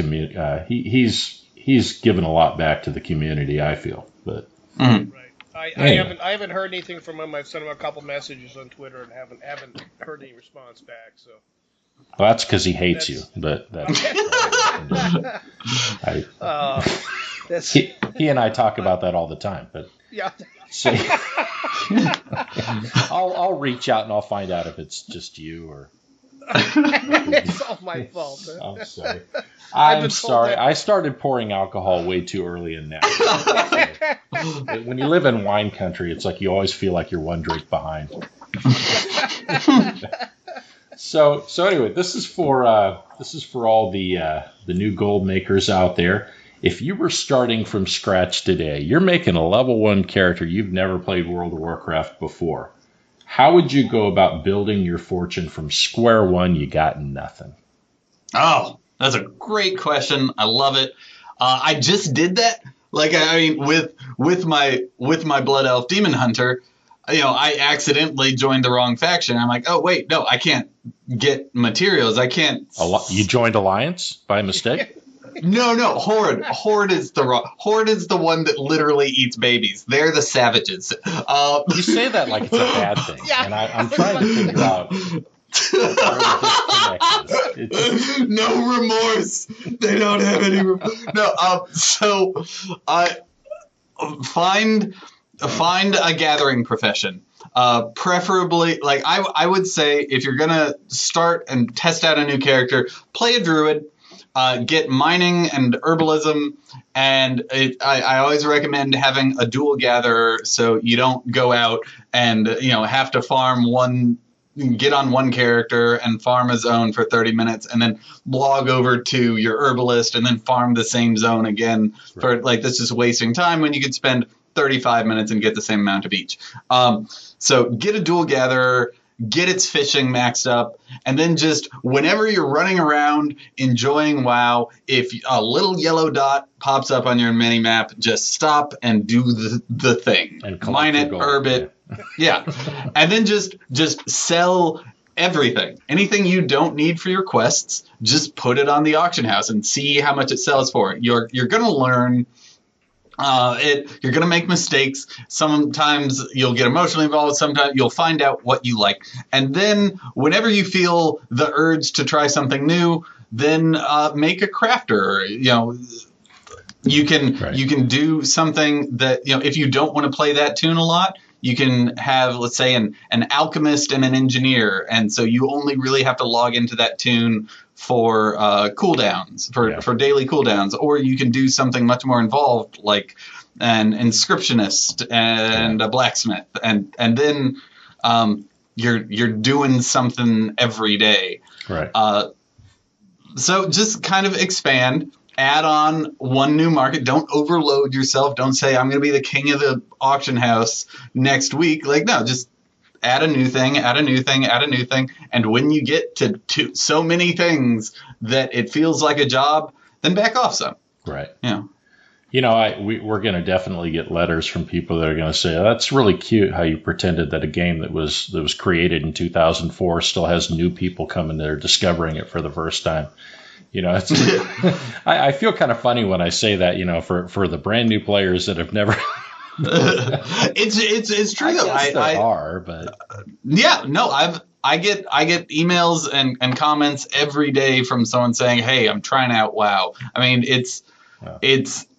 he's given a lot back to the community, I feel. But right. I haven't heard anything from him. I've sent him a couple messages on Twitter and haven't heard any response back. So. Well, that's because he hates you, but he and I talk about that all the time. But yeah, so, I'll reach out and I'll find out if it's just you or. It's all my fault. Huh? I'm sorry. I'm sorry. I started pouring alcohol way too early in that. When you live in wine country, it's like you always feel like you're one drink behind. So anyway, this is for all the new gold makers out there. If you were starting from scratch today, you're making a level 1 character, you've never played World of Warcraft before. How would you go about building your fortune from square one? You got nothing. Oh, that's a great question. I love it. I just did that. Like, I mean, with my Blood Elf Demon Hunter. I accidentally joined the wrong faction. I'm like, oh wait, no, I can't get materials. I can't. You joined Alliance by mistake? No, Horde. Horde is the one that literally eats babies. They're the savages. You say that like it's a bad thing, and I'm trying to figure out. No remorse. They don't have any. No. So I find a gathering profession. Preferably, like I would say, if you're gonna start and test out a new character, play a druid. Get mining and herbalism, and I always recommend having a dual gatherer, so you don't go out and have to get on one character and farm a zone for 30 minutes, and then log over to your herbalist and then farm the same zone again. For like, that's just wasting time when you could spend 35 minutes and get the same amount of each. So get a dual gatherer. Get its fishing maxed up, and then just whenever you're running around enjoying WoW, if a little yellow dot pops up on your mini map, just stop and do the thing. And mine it, herb it. Yeah. And then just sell everything. Anything you don't need for your quests, just put it on the auction house and see how much it sells for. You're going to learn You're going to make mistakes. Sometimes you'll get emotionally involved. Sometimes you'll find out what you like. And then whenever you feel the urge to try something new, then make a crafter. You can do something that, if you don't want to play that tune a lot, you can have, let's say, an alchemist and an engineer. And so you only really have to log into that tune for cooldowns, for daily cooldowns, or you can do something much more involved like an inscriptionist and a blacksmith, and then you're doing something every day. Right. So just kind of expand, add on one new market. Don't overload yourself. Don't say I'm going to be the king of the auction house next week. No, just add a new thing, add a new thing, add a new thing. And when you get to so many things that it feels like a job, then back off some. Right. Yeah. We're going to definitely get letters from people that are going to say, that's really cute how you pretended that a game that was created in 2004 still has new people coming there discovering it for the first time. It's I feel kind of funny when I say that, for the brand new players that have never it's true though. I get emails and comments every day from someone saying, "Hey, I'm trying out WoW." I mean, it's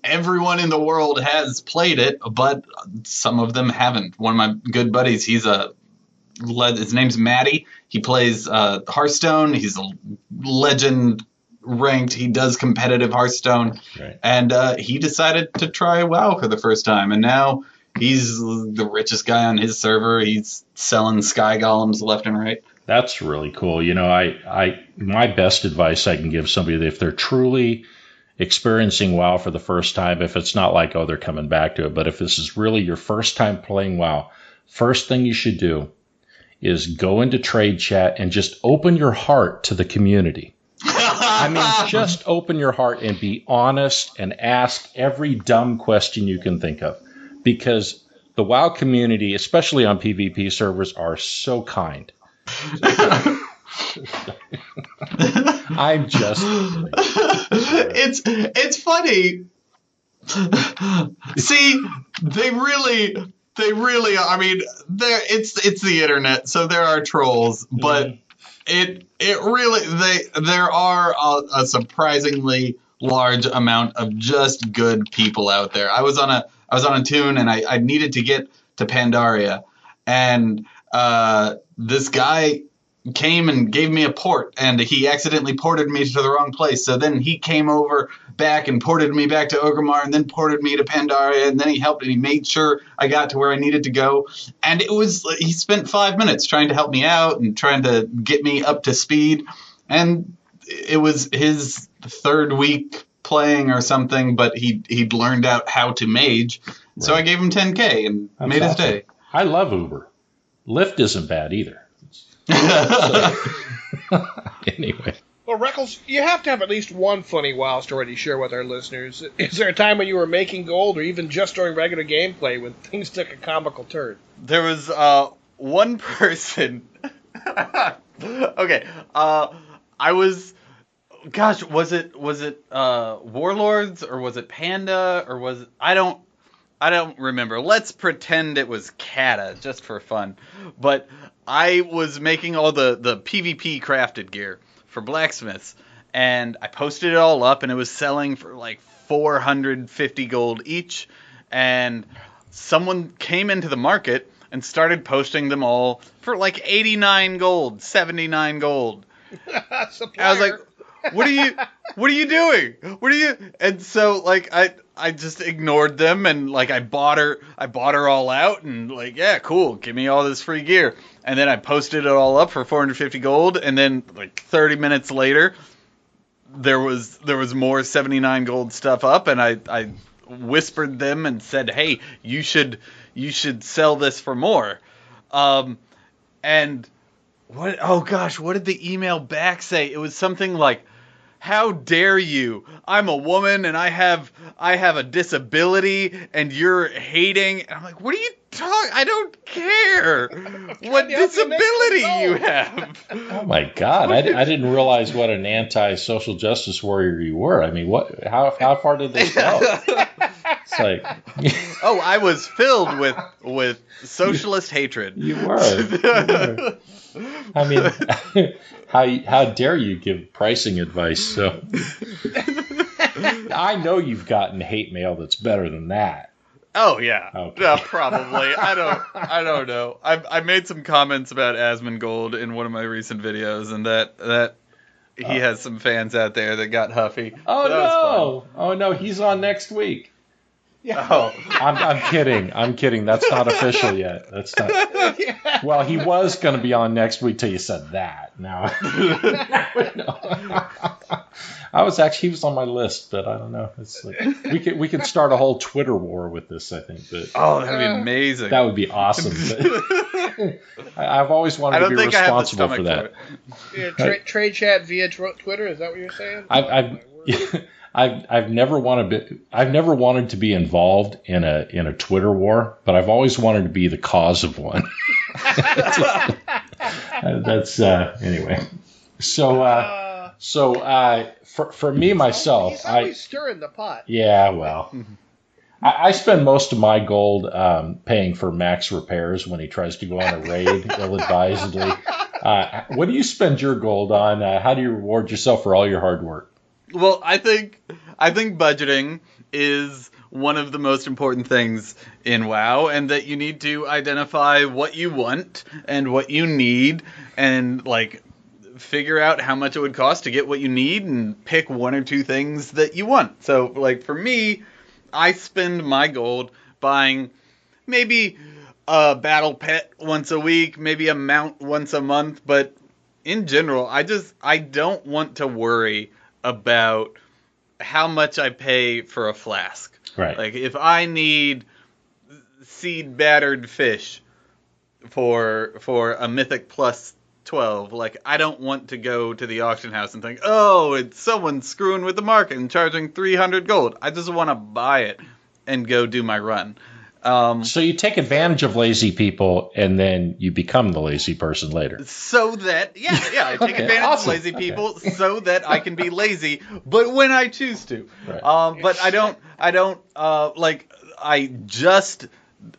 everyone in the world has played it, but some of them haven't. One of my good buddies, his name's Matty. He plays Hearthstone. He's a legend ranked. He does competitive Hearthstone, right. And he decided to try WoW for the first time, and now he's the richest guy on his server. He's selling sky golems left and right. That's really cool. My best advice I can give somebody, if they're truly experiencing WoW for the first time, if it's not like, they're coming back to it, but if this is really your first time playing WoW, first thing you should do is go into trade chat and just open your heart to the community. I mean, just open your heart and be honest and ask every dumb question you can think of, because the WoW community, especially on PvP servers, are so kind. I'm just it's funny. See, they really are. I mean, it's the internet, so there are trolls, but it really there are a surprisingly large amount of just good people out there. I was on a tune and I needed to get to Pandaria, and this guy came and gave me a port, and he accidentally ported me to the wrong place. So then he came over back and ported me back to Orgrimmar, and then ported me to Pandaria, and then he helped and he made sure I got to where I needed to go. And he spent 5 minutes trying to help me out and trying to get me up to speed. And it was his third week playing or something, but he'd learned out how to mage. Right. So I gave him 10K and made his day. I love Uber. Lyft isn't bad either. Anyway. Well, Reckles, you have to have at least one funny WoW story to share with our listeners. Is there a time when you were making gold, or even just during regular gameplay, when things took a comical turn? There was one person. Okay, I was. Gosh, was it Warlords, or was it Panda, or was it, I don't remember. Let's pretend it was Kata just for fun. But I was making all the PvP crafted gear for blacksmiths, and I posted it all up, and it was selling for like 450 gold each. And someone came into the market and started posting them all for like 89 gold, 79 gold. I was like, what are you doing? And so like I just ignored them, and like I bought her all out, and like, yeah, cool, give me all this free gear. And then I posted it all up for 450 gold, and then like 30 minutes later there was more 79 gold stuff up, and I whispered them and said, "Hey, you should sell this for more." And what did the email back say? It was something like, "How dare you? I'm a woman and I have a disability and you're hating." And I'm like, "What are you talking? I don't care what disability you have." Oh my God. I didn't realize what an anti-social justice warrior you were. I mean, how far did this go? It's like Oh, I was filled with socialist hatred. you were. I mean, how dare you give pricing advice? So I know you've gotten hate mail that's better than that. Oh yeah, Okay. probably. I don't know. I made some comments about Asmongold in one of my recent videos, and that he has some fans out there that got huffy. Oh So that was no! Oh no! He's on next week. Yeah. Oh. I'm kidding. I'm kidding. That's not official yet. That's not. Yeah. Well, he was going to be on next week till you said that. Now, he was on my list, but I don't know. It's like we could start a whole Twitter war with this. I think, but Oh, that'd be amazing. that would be awesome. But I've always wanted I don't to be think I have the responsible for stomach that. for it. Yeah, trade chat via Twitter. Is that what you're saying? I've never wanted to be involved in a Twitter war, but I've always wanted to be the cause of one. That's anyway. So for me myself, he's always stirring the pot. yeah, well, I spend most of my gold paying for Max repairs when he tries to go on a raid ill-advisedly. What do you spend your gold on? How do you reward yourself for all your hard work? Well, I think budgeting is one of the most important things in WoW, and that you need to identify what you want and what you need, and like figure out how much it would cost to get what you need, and pick one or two things that you want. So, like for me, I spend my gold buying maybe a battle pet once a week, maybe a mount once a month, but in general, I don't want to worry about how much I pay for a flask. Right. Like if I need seed battered fish for a mythic plus 12, like I don't want to go to the auction house and think, oh, it's someone screwing with the market and charging 300 gold. I just want to buy it and go do my run. So you take advantage of lazy people, and then you become the lazy person later. So that, I take Okay, advantage awesome. of lazy people so that I can be lazy, but when I choose to. Right. But I don't, I just,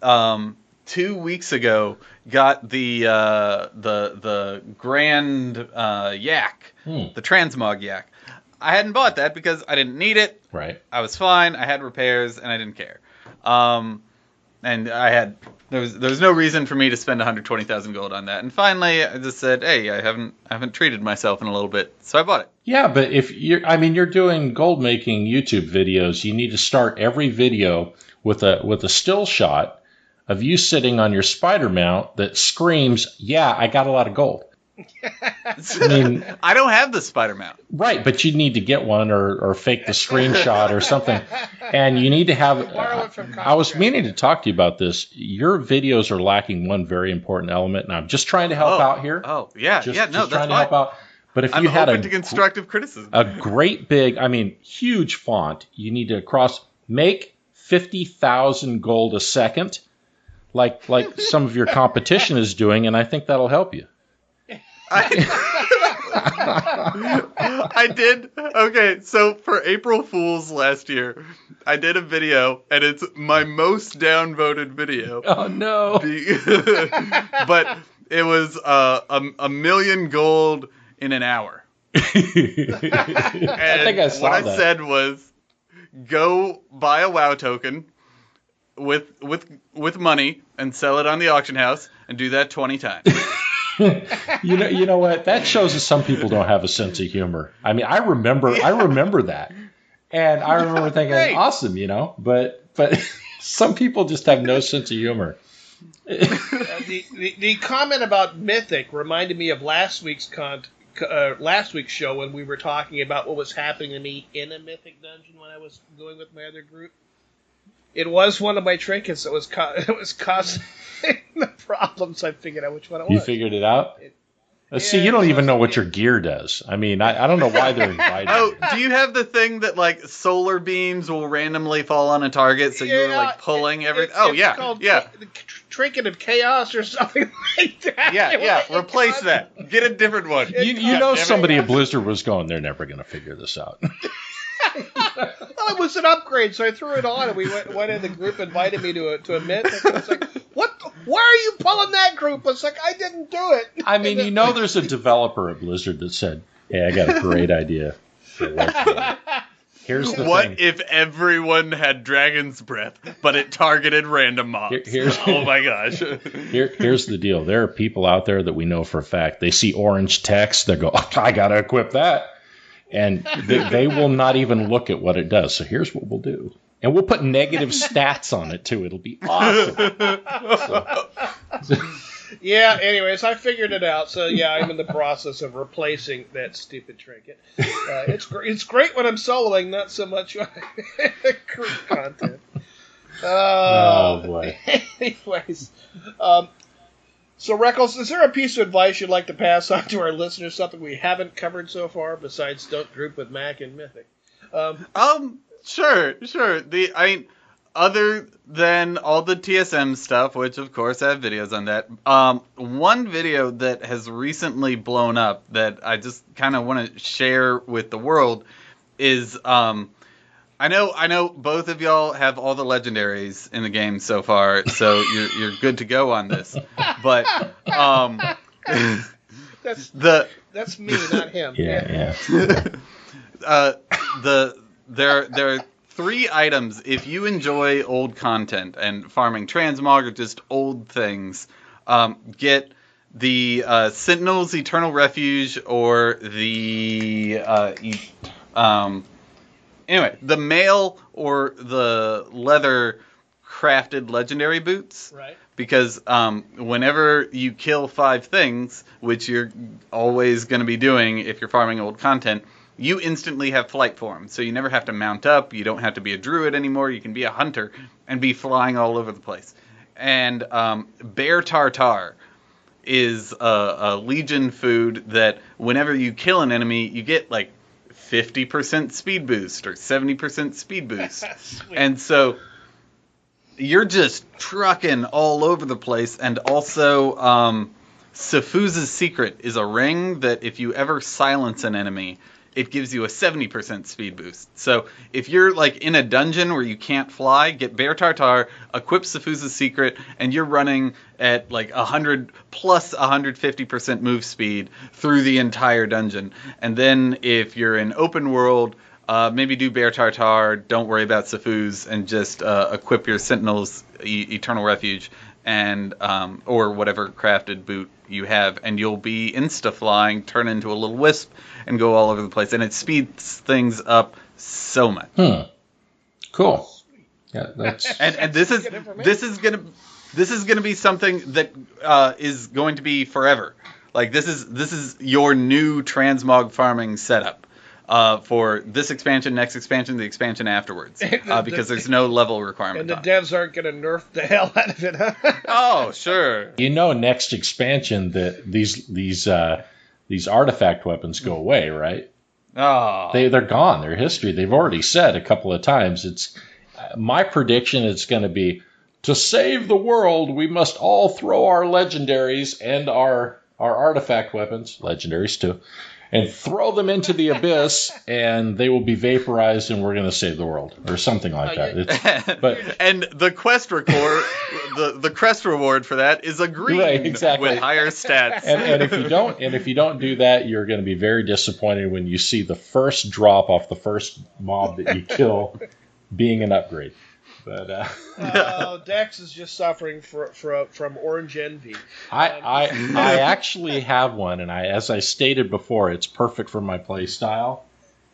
2 weeks ago got the Grand Yak, the Transmog Yak. I hadn't bought that because I didn't need it. Right. I was fine. I had repairs, and I didn't care. And there was no reason for me to spend 120,000 gold on that. And finally, I just said, hey, I haven't treated myself in a little bit, so I bought it. Yeah, but if you're doing gold making YouTube videos, you need to start every video with a still shot of you sitting on your spider mount that screams, "Yeah, I got a lot of gold." I mean, I don't have the spider mount. right, but you need to get one or fake the screenshot or something. And you need to have. Borrow it from I was Costco. meaning to talk to you about this. Your videos are lacking one very important element, and I'm just trying to help out here. Oh, yeah, Just that's trying to fine. help out. But if I'm you had open to constructive criticism. a great big, huge font, you need to make 50,000 gold a second, like some of your competition is doing, and I think that'll help you. I did. Okay, so for April Fool's last year, I did a video, and it's my most downvoted video. Oh no! But it was a million gold in an hour. I think I saw what I that. said was, go buy a WoW token with money and sell it on the auction house, and do that 20 times. You know what? That shows that some people don't have a sense of humor. I mean, I remember that, and I remember thinking, Great. awesome, but some people just have no sense of humor. The comment about Mythic reminded me of last week's show when we were talking about what was happening to me in a Mythic dungeon when I was going with my other group. It was one of my trinkets that was causing the problems. I figured out which one it was. You figured it out? See, you don't even know what your gear does. I mean, I don't know why they're inviting Oh, you. do you have the thing that like solar beams will randomly fall on a target, so you're like pulling everything? Oh, it's yeah, called yeah. The Trinket of Chaos or something like that. Yeah. Replace that. Get a different one. You know somebody at Blizzard was going, they're never going to figure this out. Oh, Well, it was an upgrade, so I threw it on, and we went in the group, invited me to a mint. And I was like, what? Why are you pulling that group? I was like, I didn't do it. I mean, there's a developer at Blizzard that said, hey, I got a great idea. Here's the what thing. if everyone had Dragon's Breath, but it targeted random mobs? Oh my gosh. Here's the deal. There are people out there that we know for a fact. They see orange text. They go, oh, I got to equip that. And they will not even look at what it does. So here's what we'll do. And we'll put negative stats on it, too. It'll be awesome. Yeah, anyways, I figured it out. So, yeah, I'm in the process of replacing that stupid trinket. It's great when I'm soloing, not so much when I group content. Oh, boy. Anyways, so, Reckles, is there a piece of advice you'd like to pass on to our listeners, something we haven't covered so far, besides don't group with Mac and Mythic? Sure. Other than all the TSM stuff, which of course I have videos on that, one video that has recently blown up that I just kind of want to share with the world is, I know both of y'all have all the legendaries in the game so far, so you're good to go on this. But that's me, not him. Yeah. There are 3 items if you enjoy old content and farming transmog or just old things. Get the Sentinel's Eternal Refuge or the the mail or the leather crafted legendary boots. Right. Because whenever you kill 5 things, which you're always going to be doing if you're farming old content, you instantly have flight form. So you never have to mount up. You don't have to be a druid anymore. You can be a hunter and be flying all over the place. And bear tartar is a legion food that whenever you kill an enemy, you get like 50% speed boost or 70% speed boost. And so you're just trucking all over the place. And also, Safuz's Secret is a ring that if you ever silence an enemy, it gives you a 70% speed boost. So if you're like in a dungeon where you can't fly, get Bear Tartar, equip Safuz's Secret, and you're running at like 100 plus 150% move speed through the entire dungeon. And then if you're in open world, maybe do Bear Tartar, don't worry about Safuz, and just equip your Sentinel's Eternal Refuge and or whatever crafted boot you have, and you'll be insta-flying, turn into a little wisp, and go all over the place. And it speeds things up so much. Cool. Yeah, that's and this is gonna be something that is going to be forever. Like this is your new transmog farming setup. For this expansion, next expansion, the expansion afterwards, because there's no level requirement. And the devs aren't going to nerf the hell out of it, huh? Oh, sure. Next expansion that these artifact weapons go away, right? Oh, they're gone. They're history. They've already said a couple of times. It's my prediction. It's going to be to save the world. We must all throw our legendaries and our artifact weapons, legendaries too, and throw them into the abyss, and they will be vaporized, and we're going to save the world, or something like that. And the quest reward, the quest reward for that is a green with higher stats. And if you don't do that, you're going to be very disappointed when you see the first drop off the first mob that you kill being an upgrade. But Dex is just suffering from orange envy. I actually have one, and as I stated before, it's perfect for my play style.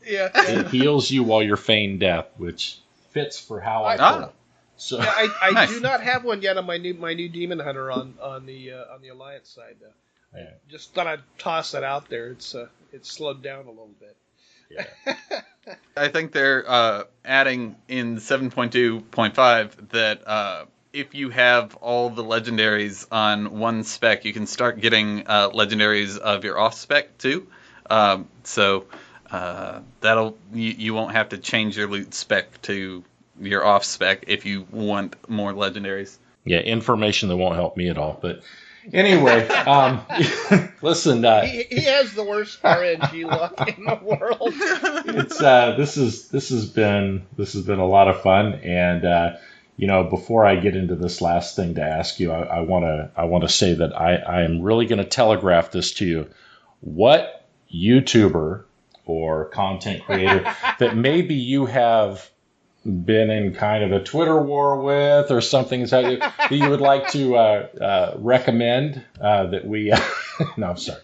Yeah, it heals you while you're feigning death, which fits for how I play. So yeah, I nice. Do not have one yet on my new demon hunter on the alliance side. Yeah. Just thought I'd toss that out there. It's slowed down a little bit. Yeah. I think they're adding in 7.2.5 that if you have all the legendaries on one spec, you can start getting legendaries of your off spec too. So that'll you won't have to change your loot spec to your off spec if you want more legendaries. Yeah, information that won't help me at all. But Anyway, listen. He has the worst RNG luck in the world. It's this has been a lot of fun, and before I get into this last thing to ask you, I want to say that I am really going to telegraph this to you. What YouTuber or content creator that maybe you have been in kind of a Twitter war with or something that you would like to recommend that we no, I'm sorry.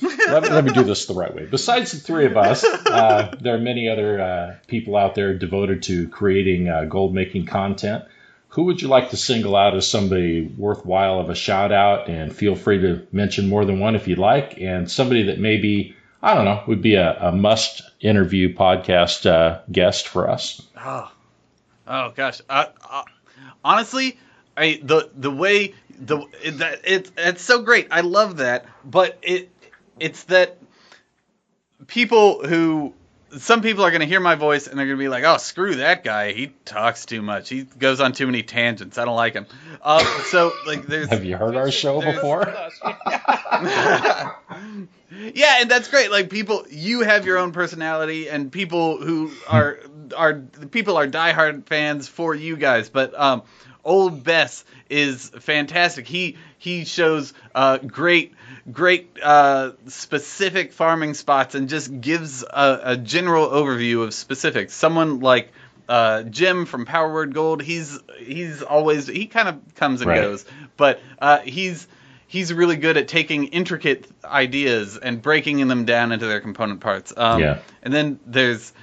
Let me do this the right way. Besides the three of us, there are many other people out there devoted to creating gold making content. Who would you like to single out as somebody worthwhile of a shout out? And feel free to mention more than one if you'd like. And somebody that maybe, I don't know, would be a must interview podcast guest for us. Oh gosh. Honestly, it's so great. I love that, but it's that some people are going to hear my voice and they're going to be like, "Oh, screw that guy. He talks too much. He goes on too many tangents. I don't like him." So like, have you heard our show before? Yeah, and that's great. Like, you have your own personality, and people who are diehard fans for you guys. But Old Bess is fantastic. He shows great specific farming spots and just gives a general overview of specifics. Someone like Jim from Power Word Gold, he's always, he kind of comes and goes, but he's really good at taking intricate ideas and breaking them down into their component parts. And then there's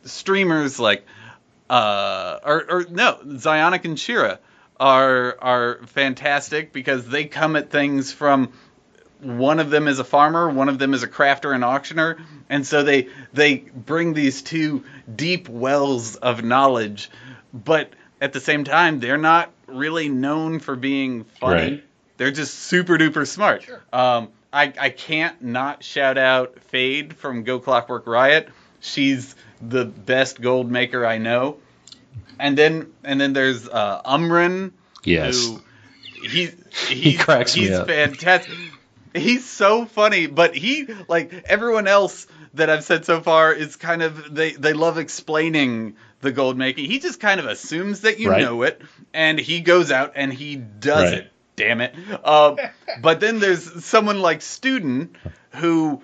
streamers like Zionic and Shira are fantastic because they come at things from, one of them is a farmer, one of them is a crafter and auctioneer, and so they bring these two deep wells of knowledge, but at the same time they're not really known for being funny. Right. They're just super duper smart. Sure. I can't not shout out Fade from Go Clockwork Riot. She's the best gold maker I know. And then there's Umran. Yes. Who he cracks me up. He's fantastic. He's so funny, but he, like everyone else that I've said so far, is kind of, they love explaining the gold making. He just kind of assumes that you know it, and he goes out and he does it. Damn it. But then there's someone like Student who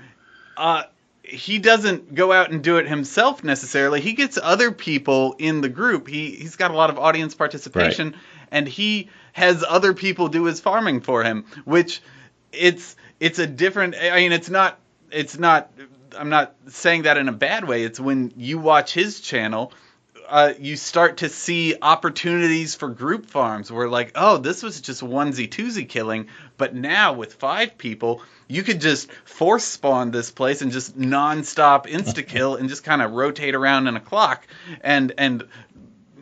he doesn't go out and do it himself necessarily. He gets other people in the group. He's got a lot of audience participation, and he has other people do his farming for him, which it's a different, I mean, it's not, I'm not saying that in a bad way. It's when you watch his channel, you start to see opportunities for group farms where, like, oh, this was just onesie-twosie killing, but now with 5 people, you could just force spawn this place and just non-stop insta-kill and just kind of rotate around in a clock and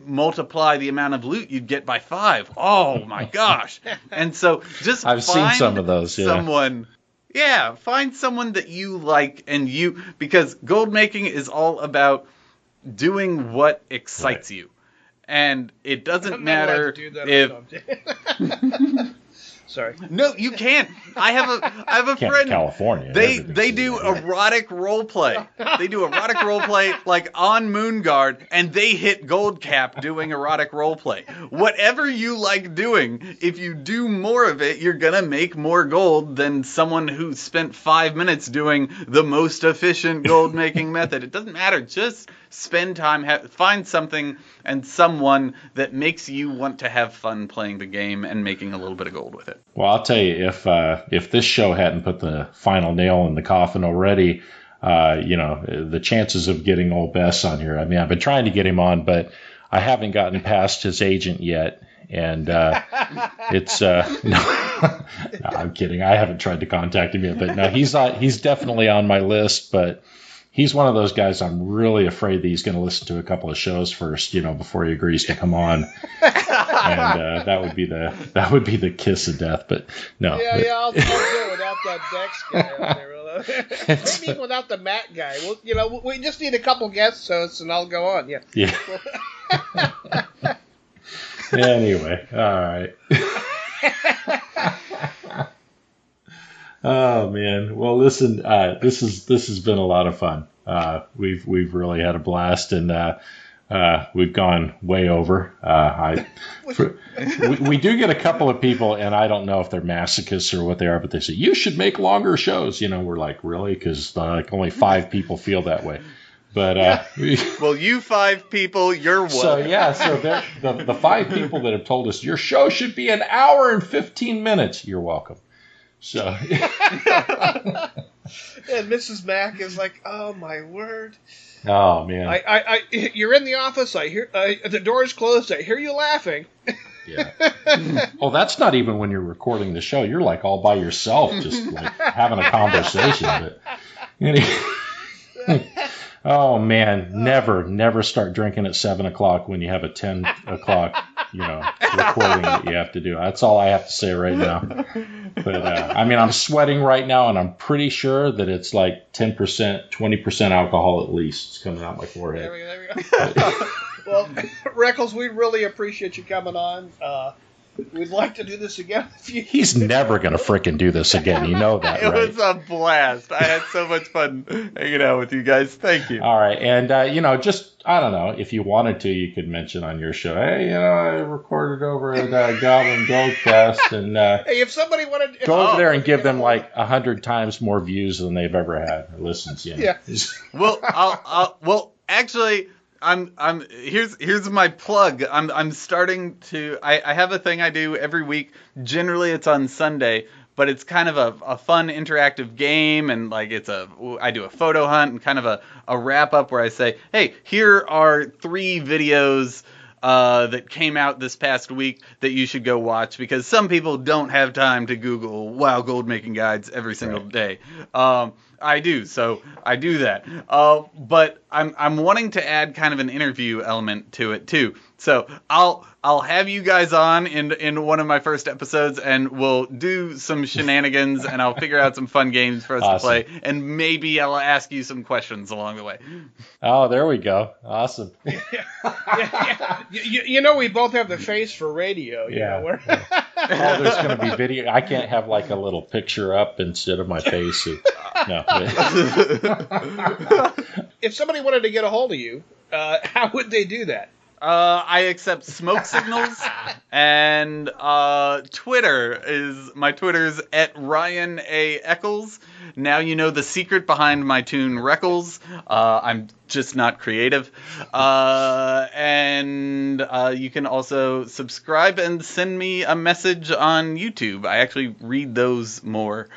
multiply the amount of loot you'd get by 5. Oh my gosh. And so just I've seen some of those, find someone that you like, and because gold making is all about doing what excites you, and it doesn't matter if. Sorry. No, you can't. I have a friend. California. They do erotic role play. They do erotic role play like on Moonguard, and they hit gold cap doing erotic role play. Whatever you like doing, if you do more of it, you're gonna make more gold than someone who spent 5 minutes doing the most efficient gold making method. It doesn't matter. Just spend time, find something and someone that makes you want to have fun playing the game and making a little bit of gold with it. Well, I'll tell you, if this show hadn't put the final nail in the coffin already, the chances of getting old Bess on here, I mean, I've been trying to get him on, but I haven't gotten past his agent yet. And it's no, I'm kidding. I haven't tried to contact him yet, but no, he's definitely on my list, but he's one of those guys I'm really afraid that he's going to listen to a couple of shows first, before he agrees to come on. And that would be the kiss of death. But no. Yeah, I'll do it without that Dex guy on there. Maybe even without the Matt guy. Well, we just need a couple guest hosts, and I'll go on. Yeah. Anyway, all right. Oh man! Well, listen, this has been a lot of fun. We've really had a blast, and we've gone way over. We do get a couple of people, and I don't know if they're masochists or what they are, but they say you should make longer shows. We're like, really? Because only 5 people feel that way. But well, you 5 people, you're one. So the 5 people that have told us your show should be 1 hour and 15 minutes. You're welcome. So, and Mrs. Mack is like, "Oh my word! Oh man! You're in the office. I hear the door's closed. I hear you laughing." Yeah. Well, that's not even when you're recording the show. You're like all by yourself, just like having a conversation. But anyway. Oh man, never start drinking at 7 o'clock when you have a 10 o'clock, recording that you have to do. That's all I have to say right now. But I'm sweating right now, and I'm pretty sure that it's like 10%, 20% alcohol at least. It's coming out my forehead. There we go. Well, Reckles, we really appreciate you coming on. We'd like to do this again. He's never going to frickin' do this again. You know that, right? It was a blast. I had so much fun hanging out with you guys. Thank you. All right. And, just, I don't know, if you wanted to, you could mention on your show, hey, I recorded over at Goblin Goldcast. And hey, if somebody wanted to go over there and give them like 100 times more views than they've ever had or listens. Yeah. Well, actually... here's my plug. I'm starting to I have a thing I do every week. Generally it's on Sunday, but it's kind of a fun interactive game, and like I do a photo hunt and kind of a wrap up where I say, hey, here are 3 videos that came out this past week that you should go watch, because some people don't have time to Google WoW gold making guides every single day. I do, so I do that. But I'm wanting to add kind of an interview element to it too. So I'll have you guys on in one of my first episodes, and we'll do some shenanigans, and I'll figure out some fun games for us to play, and maybe I'll ask you some questions along the way. Oh, there we go. Awesome. Yeah. We both have the face for radio. Yeah. There's going to be video. I can't have like a little picture up instead of my face. No. If somebody wanted to get a hold of you, how would they do that? I accept smoke signals, and Twitter's at Ryan A. Eccles. Now you know the secret behind my tune Reckles. I'm just not creative. And you can also subscribe and send me a message on YouTube. I actually read those more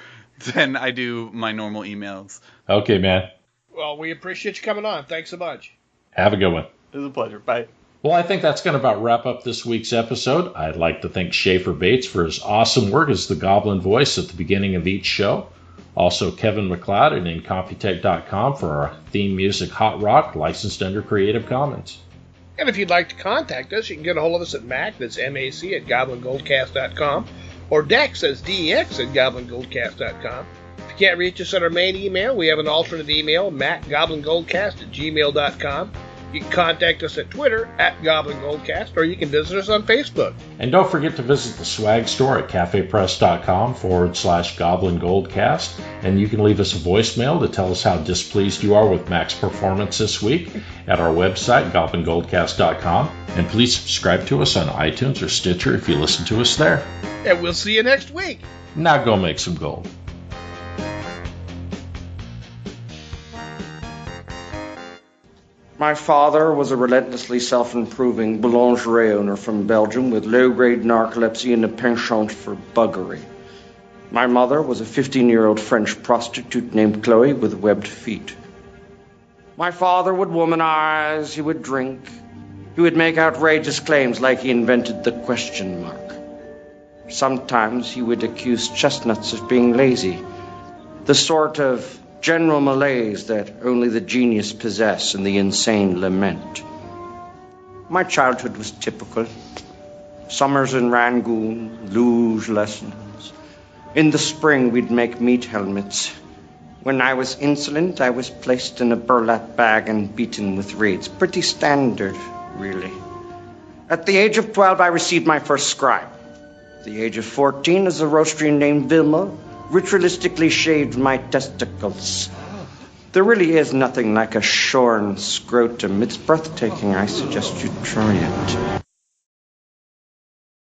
than I do my normal emails. Okay, man. Well, we appreciate you coming on. Thanks so much. Have a good one. It was a pleasure. Bye. Well, I think that's going to about wrap up this week's episode. I'd like to thank Schaefer Bates for his awesome work as the Goblin voice at the beginning of each show. Also, Kevin MacLeod at Incompetech.com for our theme music, Hot Rock, licensed under Creative Commons. And if you'd like to contact us, you can get a hold of us at Mac, that's MAC, at GoblinGoldcast.com, or Dex, that's DEX, at GoblinGoldcast.com. If you can't reach us at our main email, we have an alternate email, MacGoblinGoldcast at gmail.com. You can contact us at Twitter at Goblin Goldcast, or you can visit us on Facebook. And don't forget to visit the swag store at cafepress.com/Goblin Goldcast. And you can leave us a voicemail to tell us how displeased you are with Mac's performance this week at our website, GoblinGoldcast.com. And please subscribe to us on iTunes or Stitcher if you listen to us there. And we'll see you next week. Now go make some gold. My father was a relentlessly self-improving boulangerie owner from Belgium with low-grade narcolepsy and a penchant for buggery. My mother was a 15-year-old French prostitute named Chloe with webbed feet. My father would womanize, he would drink, he would make outrageous claims like he invented the question mark. Sometimes he would accuse chestnuts of being lazy, the sort of general malaise that only the genius possess and the insane lament. My childhood was typical. Summers in Rangoon, luge lessons. In the spring, we'd make meat helmets. When I was insolent, I was placed in a burlap bag and beaten with reeds. Pretty standard, really. At the age of 12, I received my first scribe. the age of 14, as a roastery named Vilma ritualistically shaved my testicles. There really is nothing like a shorn scrotum. It's breathtaking. I suggest you try it.